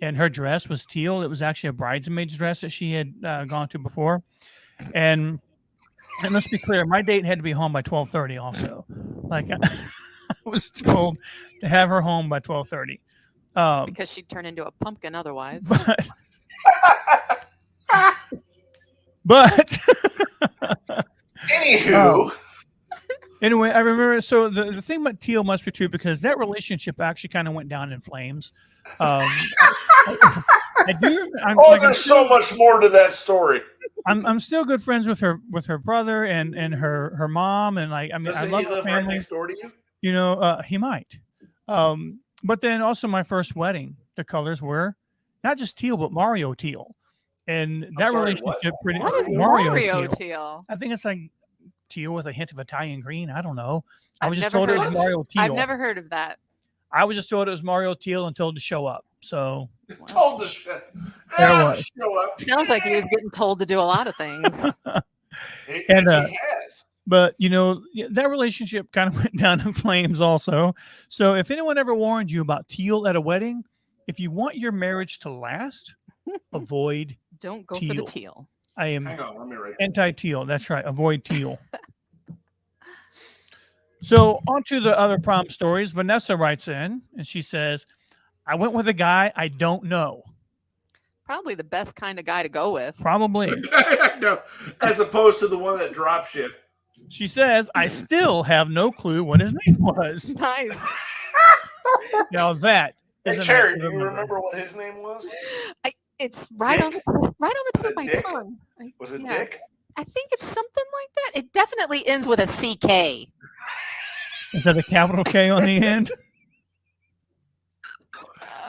and her dress was teal. It was actually a bridesmaid's dress that she had gone to before, and let's be clear, my date had to be home by 12:30. Also, like I was told to have her home by 12:30. Because she'd turn into a pumpkin otherwise. But Anywho, anyway, I remember. So the thing about teal must be true because that relationship actually kind of went down in flames. I do. there's so much more to that story. I'm still good friends with her brother and her mom, and I Doesn't love he her live family. right next door to you? He might. But then also my first wedding, the colors were not just teal but Mario teal, and that relationship pretty. What is Mario teal? I think it's like teal with a hint of Italian green. I don't know. I I've was just never told it heard was of- Mario teal. I've never heard of that. I was just told it was Mario teal and told to show up. So Told the shit. There was. Show up. Sounds like he was getting told to do a lot of things. He has. But that relationship kind of went down in flames also. So if anyone ever warned you about teal at a wedding, if you want your marriage to last, avoid Don't go for the teal. I am Hang on, let me write. anti-teal. That's right. Avoid teal. So on to the other prom stories. Vanessa writes in and she says, I went with a guy I don't know. Probably the best kind of guy to go with. Probably. No, as opposed to the one that drop shit. She says, I still have no clue what his name was. Nice. Now that Hey, is Cherry, do you remember what his name was? It's right on the tip of my Dick? tongue. Was it Yeah. Dick? I think it's something like that. It definitely ends with a CK. Is that a capital K on the end?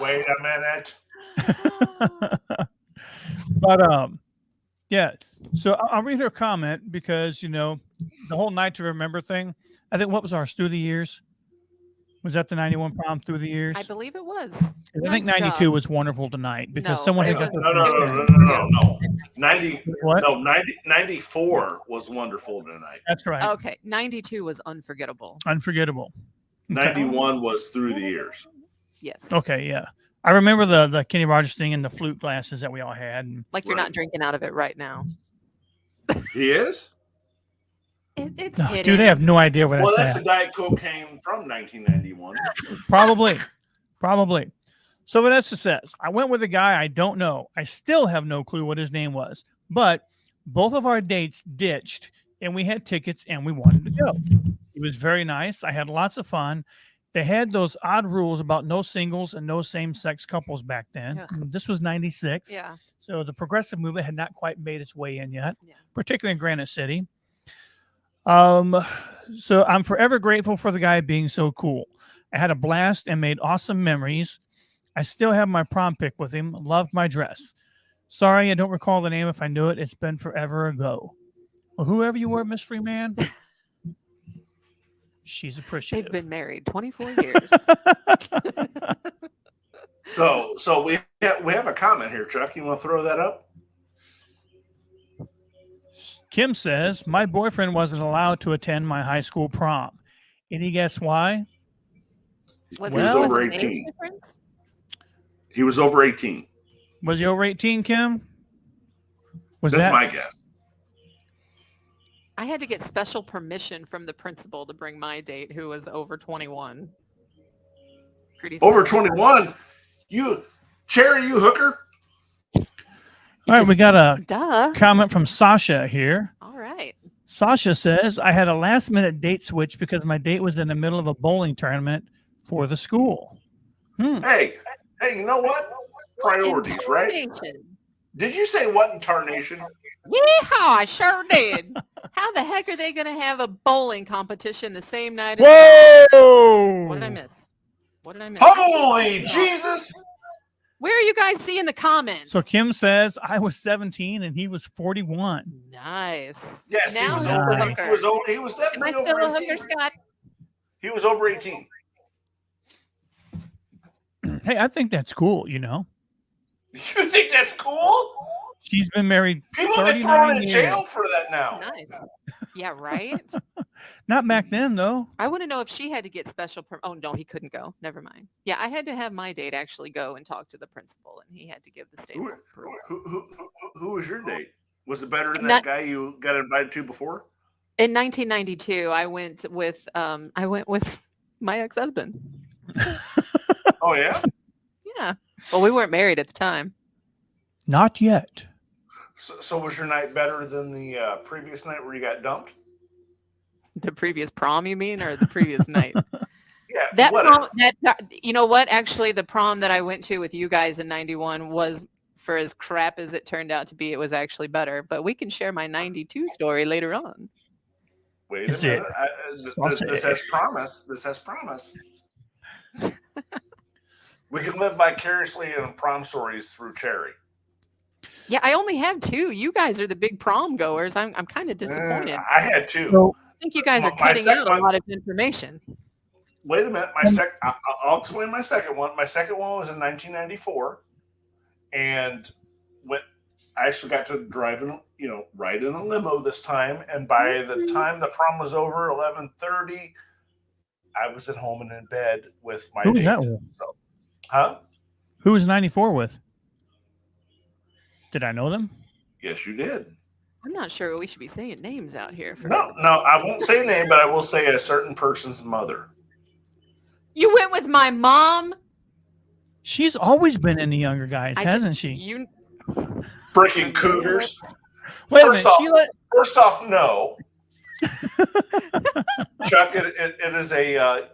Wait a minute. But yeah. So I'll read her comment because the whole night to remember thing. I think what was ours through the years? Was that the 91 prom through the years? I believe it was. I think 92 was wonderful tonight because No, someone it had got was- No. 90. What? No, 94 was wonderful tonight. That's right. Okay, 92 was unforgettable. Unforgettable. Okay. 91 was through the years. Yes. Okay, yeah. I remember the Kenny Rogers thing and the flute glasses that we all had. And Like you're not drinking out of it right now. He is? It's oh, hidden. dude, I have no idea what Well, that's that's the Diet Cocaine from 1991. Probably. So Vanessa says, I went with a guy I don't know. I still have no clue what his name was, but both of our dates ditched and we had tickets and we wanted to go. It was very nice. I had lots of fun. They had those odd rules about no singles and no same-sex couples back then. Ugh. This was 96. Yeah. So the progressive movement had not quite made its way in yet, Yeah. particularly in Granite City. So I'm forever grateful for the guy being so cool. I had a blast and made awesome memories. I still have my prom pic with him. Loved my dress. Sorry, I don't recall the name. If I knew it, it's been forever ago. Well, whoever you were, mystery man, she's appreciative. They've been married 24 years. So we have a comment here, Chuck. You want to throw that up? Kim says, my boyfriend wasn't allowed to attend my high school prom. Any guess why? Was Well- it over an age 18. difference? He was over 18. Was he over 18, Kim? That's my guess. I had to get special permission from the principal to bring my date, who was over 21. Pretty Over sad. 21? Cherry, you hooker? All right, we got a Duh. comment from Sasha here. All right. Sasha says, I had a last minute date switch because my date was in the middle of a bowling tournament for the school. Hey, you know what? Priorities, right? Intonation. Did you say what in tarnation? Yeehaw, I sure did. How the heck are they going to have a bowling competition the same night as Whoa! What did I miss? What did I miss? Holy Jesus! Where are you guys seeing the comments? So Kim says I was 17 and he was 41. Nice. Yes, now he was who's over. the Nice. hooker? He was Am I definitely still over a 18. hooker, Scott? He was over 18. Hey, I think that's cool, you know. You think that's cool? She's been married People get 39 thrown in years. jail for that now. Nice. Yeah, right? Not back then, though. I want to know if she had to get special Oh, no, he couldn't go. Never mind. Yeah, I had to have my date actually go and talk to the principal, and he had to give the state of approval. Who was your date? Was it better than Not- that guy you got invited to before? In 1992, I went with my ex-husband. Oh, yeah? Yeah. Well, we weren't married at the time. Not yet. So was your night better than the previous night where you got dumped? The previous prom, you mean, or the previous night? Yeah, That whatever. prom, you know what? Actually, the prom that I went to with you guys in 91 was, for as crap as it turned out to be, it was actually better. But we can share my 92 story later on. Wait Is a it minute. This has promise. This has promise. We can live vicariously in prom stories through Cherry. Yeah, I only have 2. You guys are the big prom goers. I'm kind of disappointed. I had 2. So, I think you guys are my cutting second out a one- lot of information. Wait a minute. I'll explain my second one. My second one was in 1994, and when I actually got to drive ride in a limo this time. And by the time the prom was over, 11:30, I was at home and in bed with my who was date. that with? So, huh? Who was 94 with? Did I know them? Yes, you did. I'm not sure we should be saying names out here. No, I won't say a name, but I will say a certain person's mother. You went with my mom? She's always been in the younger guys, hasn't she? You Freaking cougars. Wait a First minute. off- Sheila, First off, no. Chuck, it is a.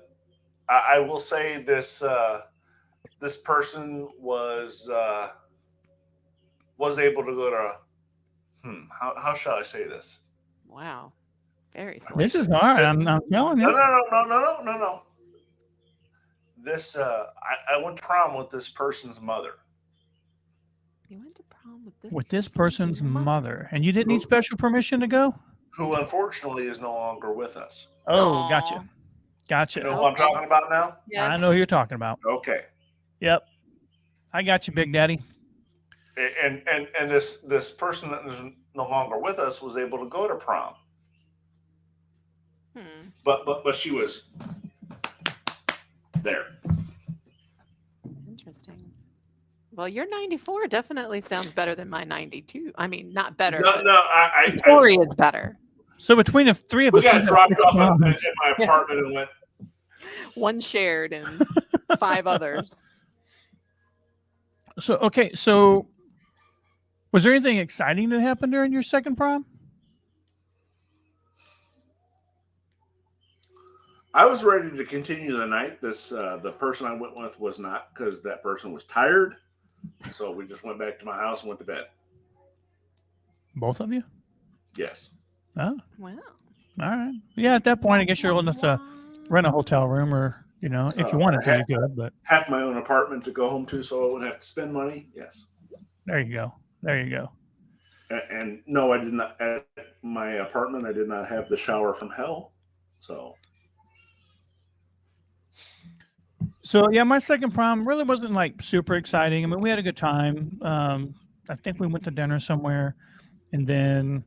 I will say this. This person was able to go to. How shall I say this? Wow. Very this is salacious. hard. I'm telling you. No. This I went to prom with this person's mother. You went to prom With this person's mother. And you didn't need special permission to go? Who unfortunately is no longer with us. Oh, Aw. gotcha. Gotcha. You know who I'm talking about now? Yes. I know who you're talking about. Okay. Yep. I got you, Big Daddy. And this person that is no longer with us was able to go to prom. But she was there. Interesting. Well, your 94 definitely sounds better than my 92. I mean, not better. No, but I the story is better. So between the three of we us, got we dropped 6 off in proms. my apartment and went. One shared and 5 others. So was there anything exciting that happened during your second prom? I was ready to continue the night. The person I went with was not, because that person was tired. So we just went back to my house and went to bed. Both of you? Yes. Oh, Wow. all right. Yeah, at that point, I guess you're old enough to rent a hotel room, or if you wanted to, you could. But have my own apartment to go home to, so I wouldn't have to spend money. Yes. there you go. There you go. And no, I did not. At my apartment, I did not have the shower from hell. So yeah, my second prom really wasn't like super exciting. I mean, we had a good time. I think we went to dinner somewhere, and then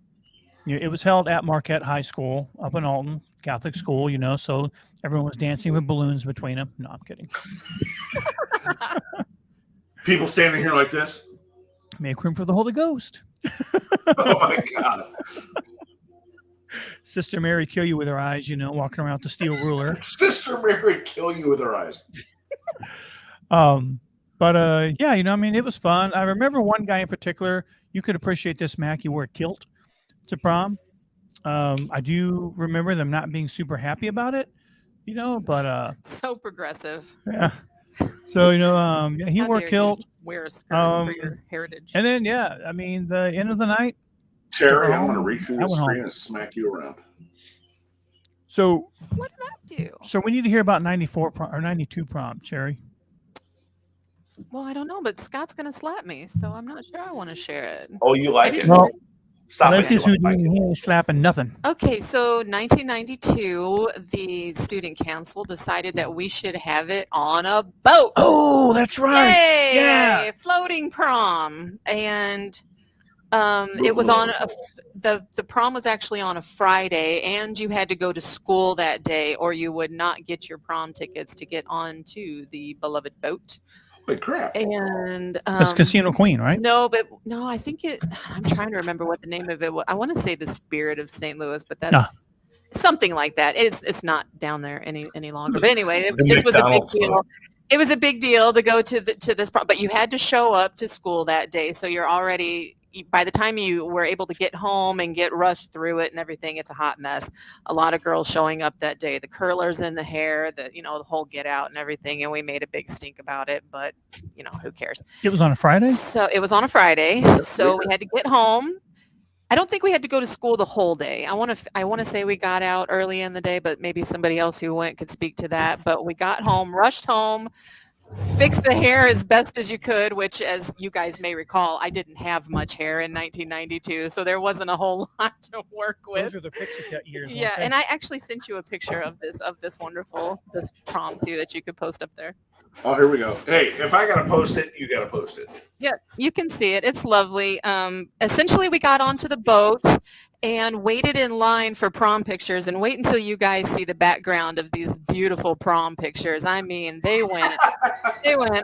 it was held at Marquette High School up in Alton, Catholic school. So everyone was dancing with balloons between them. No, I'm kidding. People standing here like this. Make room for the Holy Ghost. Oh my God. Sister Mary kill you with her eyes, walking around with the steel ruler. Sister Mary kill you with her eyes. But yeah, it was fun. I remember one guy in particular. You could appreciate this, Mac. He wore a kilt to prom. I do remember them not being super happy about it, but So progressive. yeah. So yeah, he How wore a dare you kilt. wear a skirt for your heritage. And then yeah, the end of the night. Terry, I'm going to reach through I the went screen home. and smack you around. So What did I do? So we need to hear about 94 or 92 prom, Cherry. Well, I don't know, but Scott's going to slap me, so I'm not sure I want to share it. Oh, you like it? Well, Stop Unless it. he's he ain't slapping nothing. Okay, so 1992, the student council decided that we should have it on a boat. Oh, that's right. Yay! Yeah. Floating prom. And it was on the prom was actually on a Friday, and you had to go to school that day or you would not get your prom tickets to get onto the beloved boat. Holy crap. And that's Casino Queen, right? No, I think I'm trying to remember what the name of it was. I want to say the Spirit of St. Louis, but that's something like that. It's not down there any longer. But anyway, this was a big deal. It was a big deal to go to this prom, but you had to show up to school that day, so you're already, by the time you were able to get home and get rushed through it and everything, it's a hot mess. A lot of girls showing up that day, the curlers in the hair, the whole get out and everything, and we made a big stink about it, but who cares? It was on a Friday? So it was on a Friday, so we had to get home. I don't think we had to go to school the whole day. I want to say we got out early in the day, but maybe somebody else who went could speak to that. But we got home, rushed home, fixed the hair as best as you could, which, as you guys may recall, I didn't have much hair in 1992, so there wasn't a whole lot to work with. Those are the pixie cut years. Yeah, and I actually sent you a picture of this wonderful prom too that you could post up there. Oh, here we go. Hey, if I got to post it, you got to post it. Yeah, you can see it. It's lovely. Essentially, we got onto the boat and waited in line for prom pictures, and wait until you guys see the background of these beautiful prom pictures. I mean, they went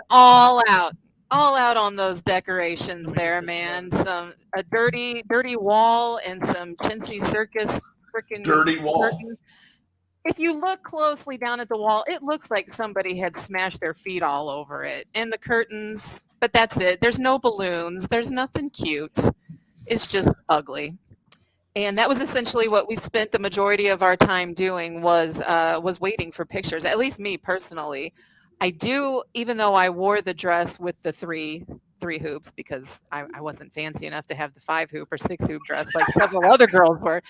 all out on those decorations there, man. A dirty wall and some chintzy circus freaking dirty wall. Curtains. If you look closely down at the wall, it looks like somebody had smashed their feet all over it. And the curtains, but that's it. There's no balloons. There's nothing cute. It's just ugly. And that was essentially what we spent the majority of our time doing was waiting for pictures. At least me personally. I do, even though I wore the dress with the three hoops because I wasn't fancy enough to have the 5 hoop or 6 hoop dress like several other girls were.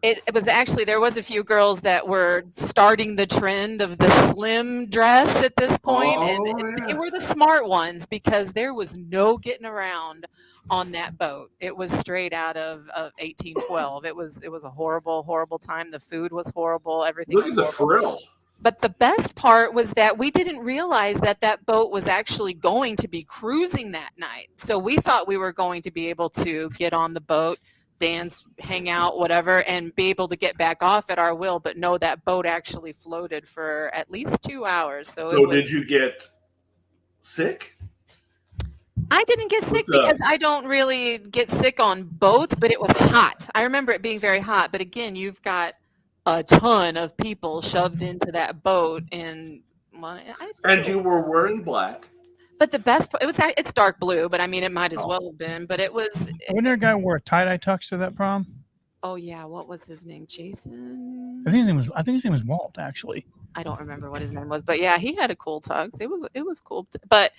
It was actually, there was a few girls that were starting the trend of the slim dress at this point, and they were the smart ones because there was no getting around on that boat. It was straight out of 1812. It was a horrible time. The food was horrible. Everything. Look at the frill. But the best part was that we didn't realize that boat was actually going to be cruising that night. So we thought we were going to be able to get on the boat, dance, hang out, whatever, and be able to get back off at our will. But no, that boat actually floated for at least 2 hours. So did you get sick? I didn't get sick because I don't really get sick on boats, but it was hot. I remember it being very hot. But again, you've got a ton of people shoved into that boat, and you were wearing black. But the best part, it's dark blue, but I mean, it might as well have been. But it was. Wasn't there a guy who wore a tie-dye tux to that prom? Oh yeah, what was his name? Jason. I think his name was Walt. Actually, I don't remember what his name was, but yeah, he had a cool tux. It was cool, but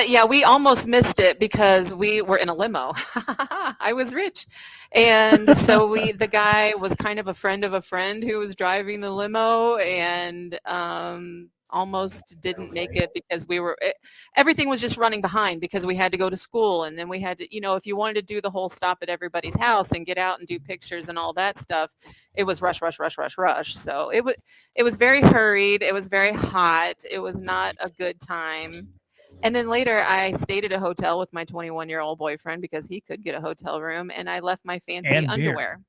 yeah, we almost missed it because we were in a limo. I was rich, and so the guy was kind of a friend of a friend who was driving the limo, and almost didn't make it because everything was just running behind because we had to go to school, and then we had to, if you wanted to do the whole stop at everybody's house and get out and do pictures and all that stuff, it was rush. So it was very hurried. It was very hot. It was not a good time. And then later I stayed at a hotel with my 21-year-old boyfriend because he could get a hotel room, and I left my fancy underwear.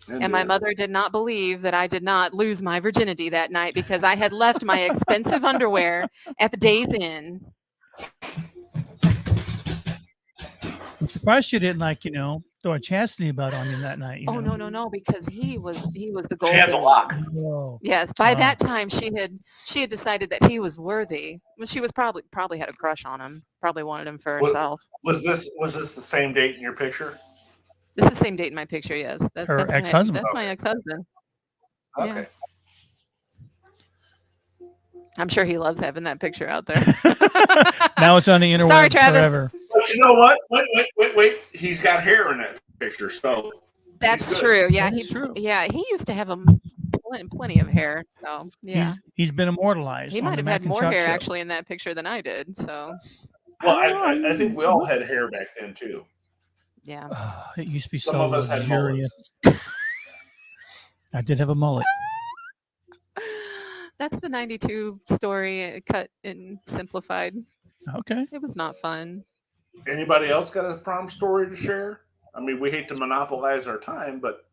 And my mother did not believe that I did not lose my virginity that night because I had left my expensive underwear at the Days Inn. I'm surprised she didn't throw a chastity belt on you that night. Oh no, because he was the She had the golden lock. one. Whoa. Yes, by that time she had decided that he was worthy. Well, she was probably had a crush on him. Probably wanted him for herself. Was this the same date in your picture? This is the same date in my picture. Yes, Her ex-husband. That's my ex-husband. Okay. Yeah. I'm sure he loves having that picture out there. Now it's on the interwebs Sorry, Travis. forever. But you know what? Wait. He's got hair in that picture, so That's true. Yeah, That's true. Yeah, he used to have plenty of hair. So yeah, He's been immortalized. he on might the have Mac had and more Chuck hair show. actually in that picture than I did. So well, I think we all had hair back then too. yeah, It used to be Some so of us had luxurious. I did have a mullet. that's the '92 story cut and simplified. Okay. It was not fun. Anybody else got a prom story to share? I mean, we hate to monopolize our time, but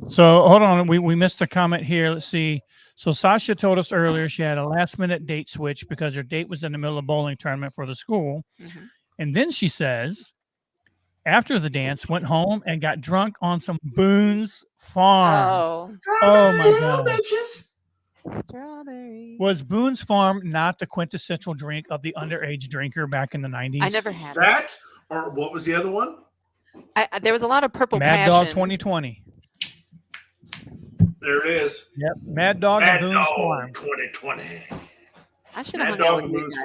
So hold on, we missed a comment here. Let's see. So Sasha told us earlier she had a last minute date switch because her date was in the middle of a bowling tournament for the school, and then she says after the dance went home and got drunk on some Boone's Farm. Oh my God! bitches. Strawberry. Was Boone's Farm not the quintessential drink of the underage drinker back in the 90s? I never had it. That or what was the other one? There was a lot of Purple Mad Passion. Dog 2020. There it is. Yep, Mad Dog Mad and Boone's Dog Farm. 2020. I should have Mad hung out Dog with and you Boone's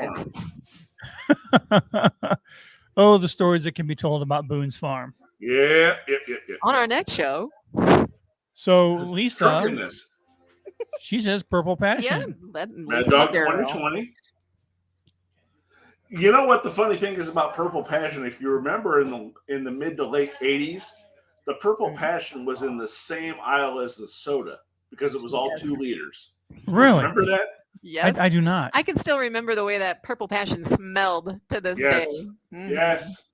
guys. Farm. Oh, the stories that can be told about Boone's Farm. Yeah. On our next show. So Lisa, Drunkenness. she says Purple Yeah, Passion. Mad Lisa Dog McGurl. 2020. You know what the funny thing is about Purple Passion? If you remember in the mid to late 80s, the Purple Passion was in the same aisle as the soda because it was all 2 liters. Really? Remember that? Yes, I do not. I can still remember the way that Purple Passion smelled to this Yes. day. Mhm. Yes.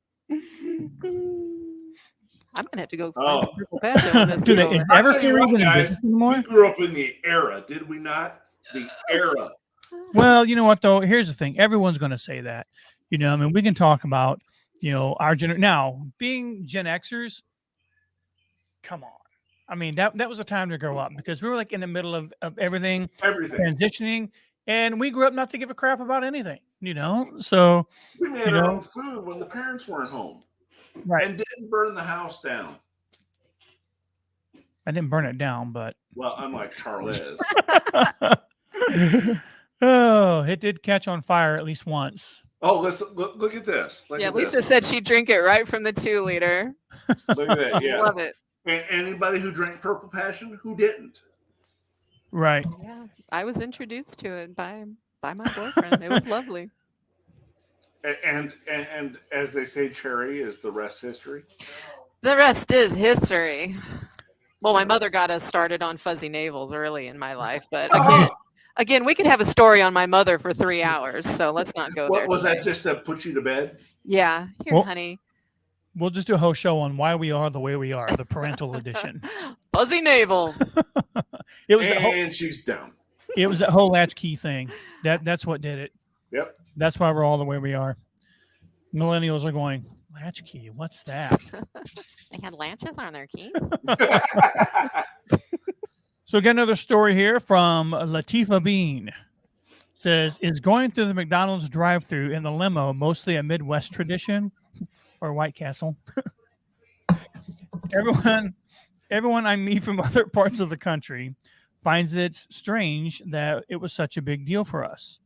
I'm gonna have to go find some Purple Passion on this. Do they deal. is I'll tell you Everclear what, even in guys, business anymore? we grew up in the era, did we not? The era. Well, you know what though? Here's the thing. Everyone's going to say that. I mean, we can talk about, our now being Gen Xers. Come on. I mean, that was a time to grow up because we were like in the middle of everything transitioning, and we grew up not to give a crap about anything, So We made our own food when the parents weren't home. Right. And didn't burn the house down. I didn't burn it down, but Well, unlike Charles. oh, it did catch on fire at least once. Oh, look at this. Look at Lisa this. said she'd drink it right from the 2-liter. Look at that. Yeah. Love it. And anybody who drank Purple Passion, who didn't? Right. Yeah, I was introduced to it by my boyfriend. It was lovely. And as they say, Cherry is the rest history. The rest is history. Well, my mother got us started on fuzzy navels early in my life, but again, we could have a story on my mother for 3 hours, so let's not go there. What was that? Just to put you to bed? Yeah, here, honey. We'll just do a whole show on why we are the way we are, the parental edition. Fuzzy navel. It was she's down. It was that whole latchkey thing. That's what did it. Yep. That's why we're all the way we are. Millennials are going, latchkey, what's that? They had latches on their keys. So get another story here from Latifa Bean. Says, is going through the McDonald's drive-thru in the limo mostly a Midwest tradition or White Castle? Everyone I meet from other parts of the country finds it strange that it was such a big deal for us.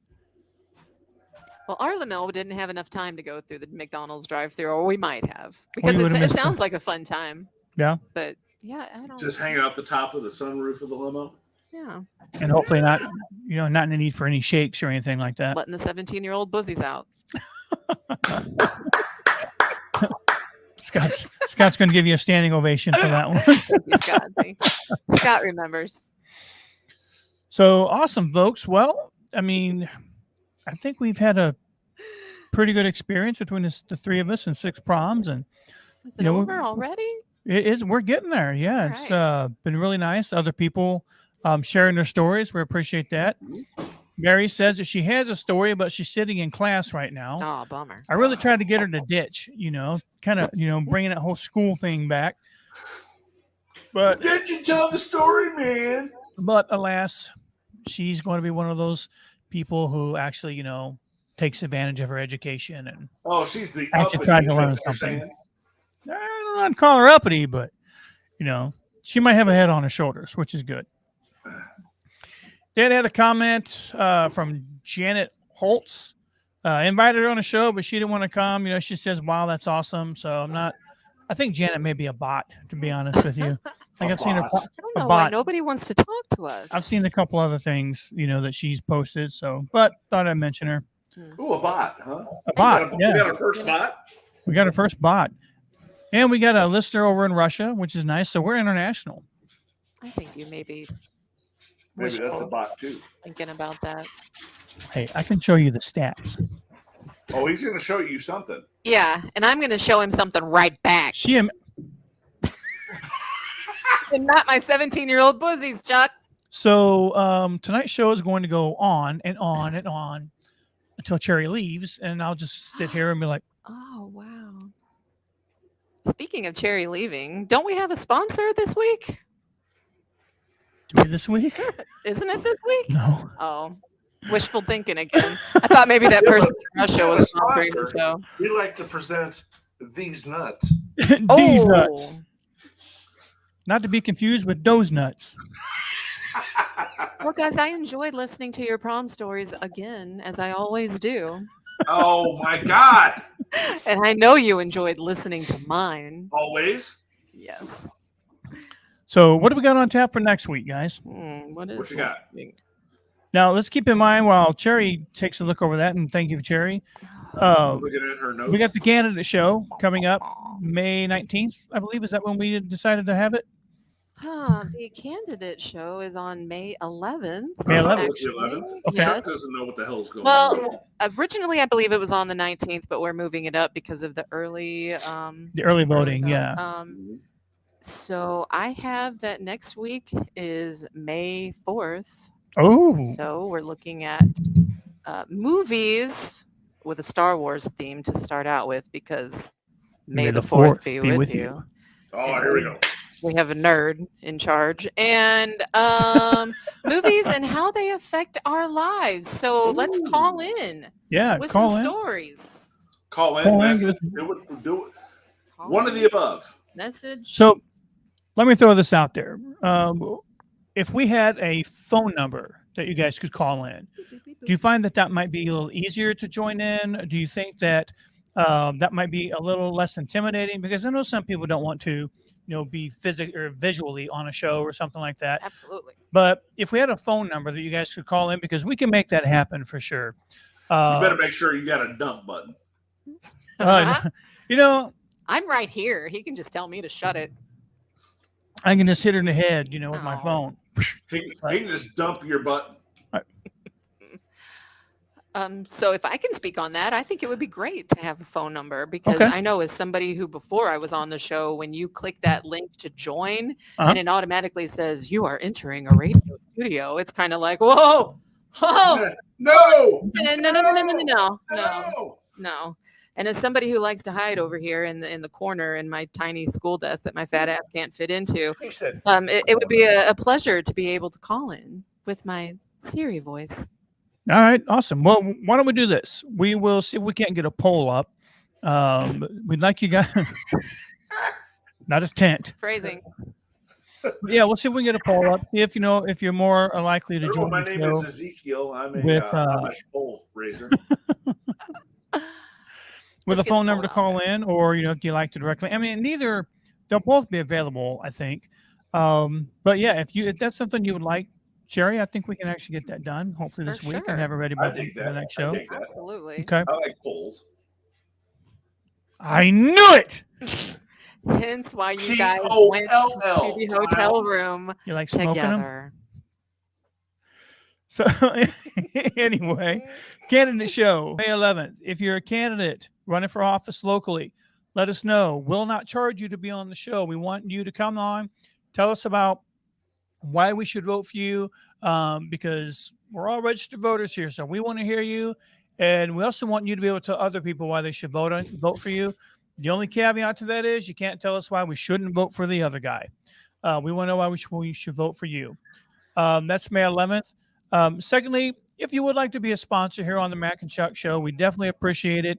Well, our limo didn't have enough time to go through the McDonald's drive-thru, or we might have, because it sounds like a fun time. Yeah. But yeah, I don't. Just hang out the top of the sunroof of the limo. Yeah. And hopefully not, not in the need for any shakes or anything like that. Letting the 17-year-old bussies out. Scott's going to give you a standing ovation for that one. Thank you, Scott. Scott remembers. So awesome, folks. Well, I mean, I think we've had a pretty good experience between the three of us and 6 proms, and is it over already? It is. We're getting there. Yeah, it's been really nice. Other people sharing their stories. We appreciate that. Mary says that she has a story, but she's sitting in class right now. Oh, bummer. I really tried to get her to ditch, kind of, bringing that whole school thing back. But Did you tell the story, man? But alas, she's going to be one of those people who actually, takes advantage of her education and Oh, she's the actually uppity, tries to is that learn what you're something. saying? I don't want to call her uppity, but she might have a head on her shoulders, which is good. Dad had a comment from Janet Holtz. Invited her on a show, but she didn't want to come. She says, "Wow, that's awesome." So I'm not. I think Janet may be a bot, to be honest with you. Like I've seen her. I don't A know why bot. nobody wants to talk to us. I've seen a couple other things, that she's posted. So, but thought I'd mention her. Ooh, a bot, huh? A bot. We Yeah, got our first bot. we got our first bot, and we got a listener over in Russia, which is nice. So we're international. I think you maybe Maybe that's a wishful bot too. thinking about that. Hey, I can show you the stats. Oh, he's going to show you something. Yeah, and I'm going to show him something right back. And not my 17-year-old boozies, Chuck. So tonight's show is going to go on and on and on until Cherry leaves, and I'll just sit here and be like, Oh, wow. Speaking of Cherry leaving, don't we have a sponsor this week? "Do we this week?" Isn't it this week? No. Oh, wishful thinking again. I thought maybe that person in Russia was sponsoring the show. We like to present these nuts. These nuts. Not to be confused with those nuts. Well, guys, I enjoyed listening to your prom stories again, as I always do. Oh my God! And I know you enjoyed listening to mine. Always. Yes. So what do we got on tap for next week, guys? What is What you got? next week? Now, let's keep in mind while Cherry takes a look over that, and thank you, Cherry. Looking at her notes. We got the candidate show coming up May 19th, I believe. Is that when we decided to have it? The candidate show is on May 11th. May 11th. It's the 11th. Okay. Chuck Yes. doesn't know what the hell's going on. Well, originally I believe it was on the 19th, but we're moving it up because of the early The early voting, yeah. So I have that next week is May 4th. Oh, So we're looking at movies with a Star Wars theme to start out with because May the 4th be with you. Oh, here we go. We have a nerd in charge. And movies and how they affect our lives. So let's call in yeah. with Call some in. stories. Call in. Call in, Message, do it. One of the above. Message. So let me throw this out there. If we had a phone number that you guys could call in, do you find that might be a little easier to join in? Do you think that that might be a little less intimidating? Because I know some people don't want to, be physically or visually on a show or something like that. Absolutely. But if we had a phone number that you guys could call in, because we can make that happen for sure. You better make sure you got a dump button. I'm right here. He can just tell me to shut it. I can just hit her in the head, with my phone. He can just dump your button. So if I can speak on that, I think it would be great to have a phone number because Okay. I know as somebody who before I was on the show, when you click that link to join Uh-huh. and it automatically says you are entering a radio studio, it's kind of like, whoa, No. no. And as somebody who likes to hide over here in the corner in my tiny school desk that my fat ass can't fit into, He said, it would be a pleasure to be able to call in with my Siri voice. All right, awesome. Well, why don't we do this? We will see if we can't get a poll up. We'd like you guys, not a tent. Phrasing. Yeah, we'll see if we can get a poll up. See if if you're more likely to "Hello, join my the name show. is Ezekiel. I'm with, a pole raiser." With Let's a get phone the number to poll out call in, or do you like to directly? I mean, they'll both be available, I think. But yeah, if that's something you would like, Cherry, I think we can actually get that done. Hopefully this For week sure. and have it ready I by dig the that. next I show. dig that. Absolutely. Okay. I like poles. I knew it. Hence why you guys went to the hotel room You like smoking them? together. So anyway, candidate show, May 11th. If you're a candidate running for office locally, let us know. We'll not charge you to be on the show. We want you to come on, tell us about why we should vote for you, because we're all registered voters here, so we want to hear you, and we also want you to be able to tell other people why they should vote for you. The only caveat to that is you can't tell us why we shouldn't vote for the other guy. We want to know why we should vote for you. That's May 11th. Secondly, if you would like to be a sponsor here on the Mac and Chuck Show, we definitely appreciate it.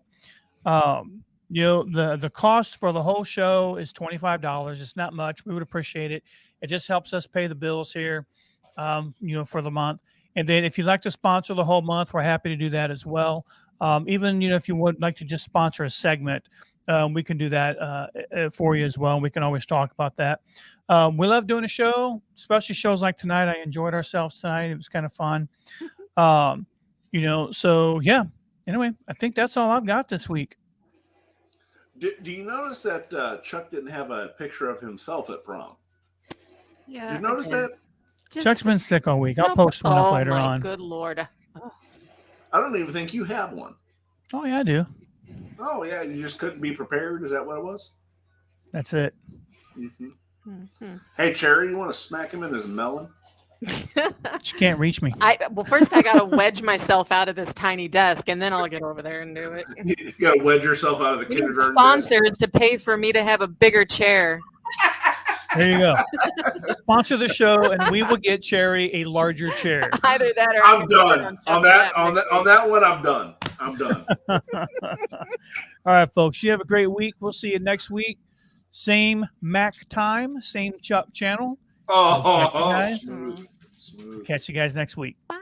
The cost for the whole show is $25. It's not much. We would appreciate it. It just helps us pay the bills here, for the month. And then if you'd like to sponsor the whole month, we're happy to do that as well. Even if you would like to just sponsor a segment, we can do that for you as well. We can always talk about that. We love doing a show, especially shows like tonight. I enjoyed ourselves tonight. It was kind of fun. So yeah. Anyway, I think that's all I've got this week. Do you notice that Chuck didn't have a picture of himself at prom? Yeah. Did you notice that? Chuck's been sick all week. I'll post one up later on. Good Lord. Oh. I don't even think you have one. Oh, yeah, I do. Oh, yeah. You just couldn't be prepared? Is that what it was? That's it. Mm-hmm. Mm-hmm. Hey, Cherry, you want to smack him in his melon? She can't reach me. First I gotta wedge myself out of this tiny desk, and then I'll get over there and do it. You gotta wedge yourself out of the kindergarten sponsors desk. to pay for me to have a bigger chair. There you go. Sponsor the show, and we will get Cherry a larger chair. Either that, or I'm done on that one. I'm done. All right, folks. You have a great week. We'll see you next week. Same Mac time, same Chuck channel. Oh, smooth. Catch you guys next week. Bye.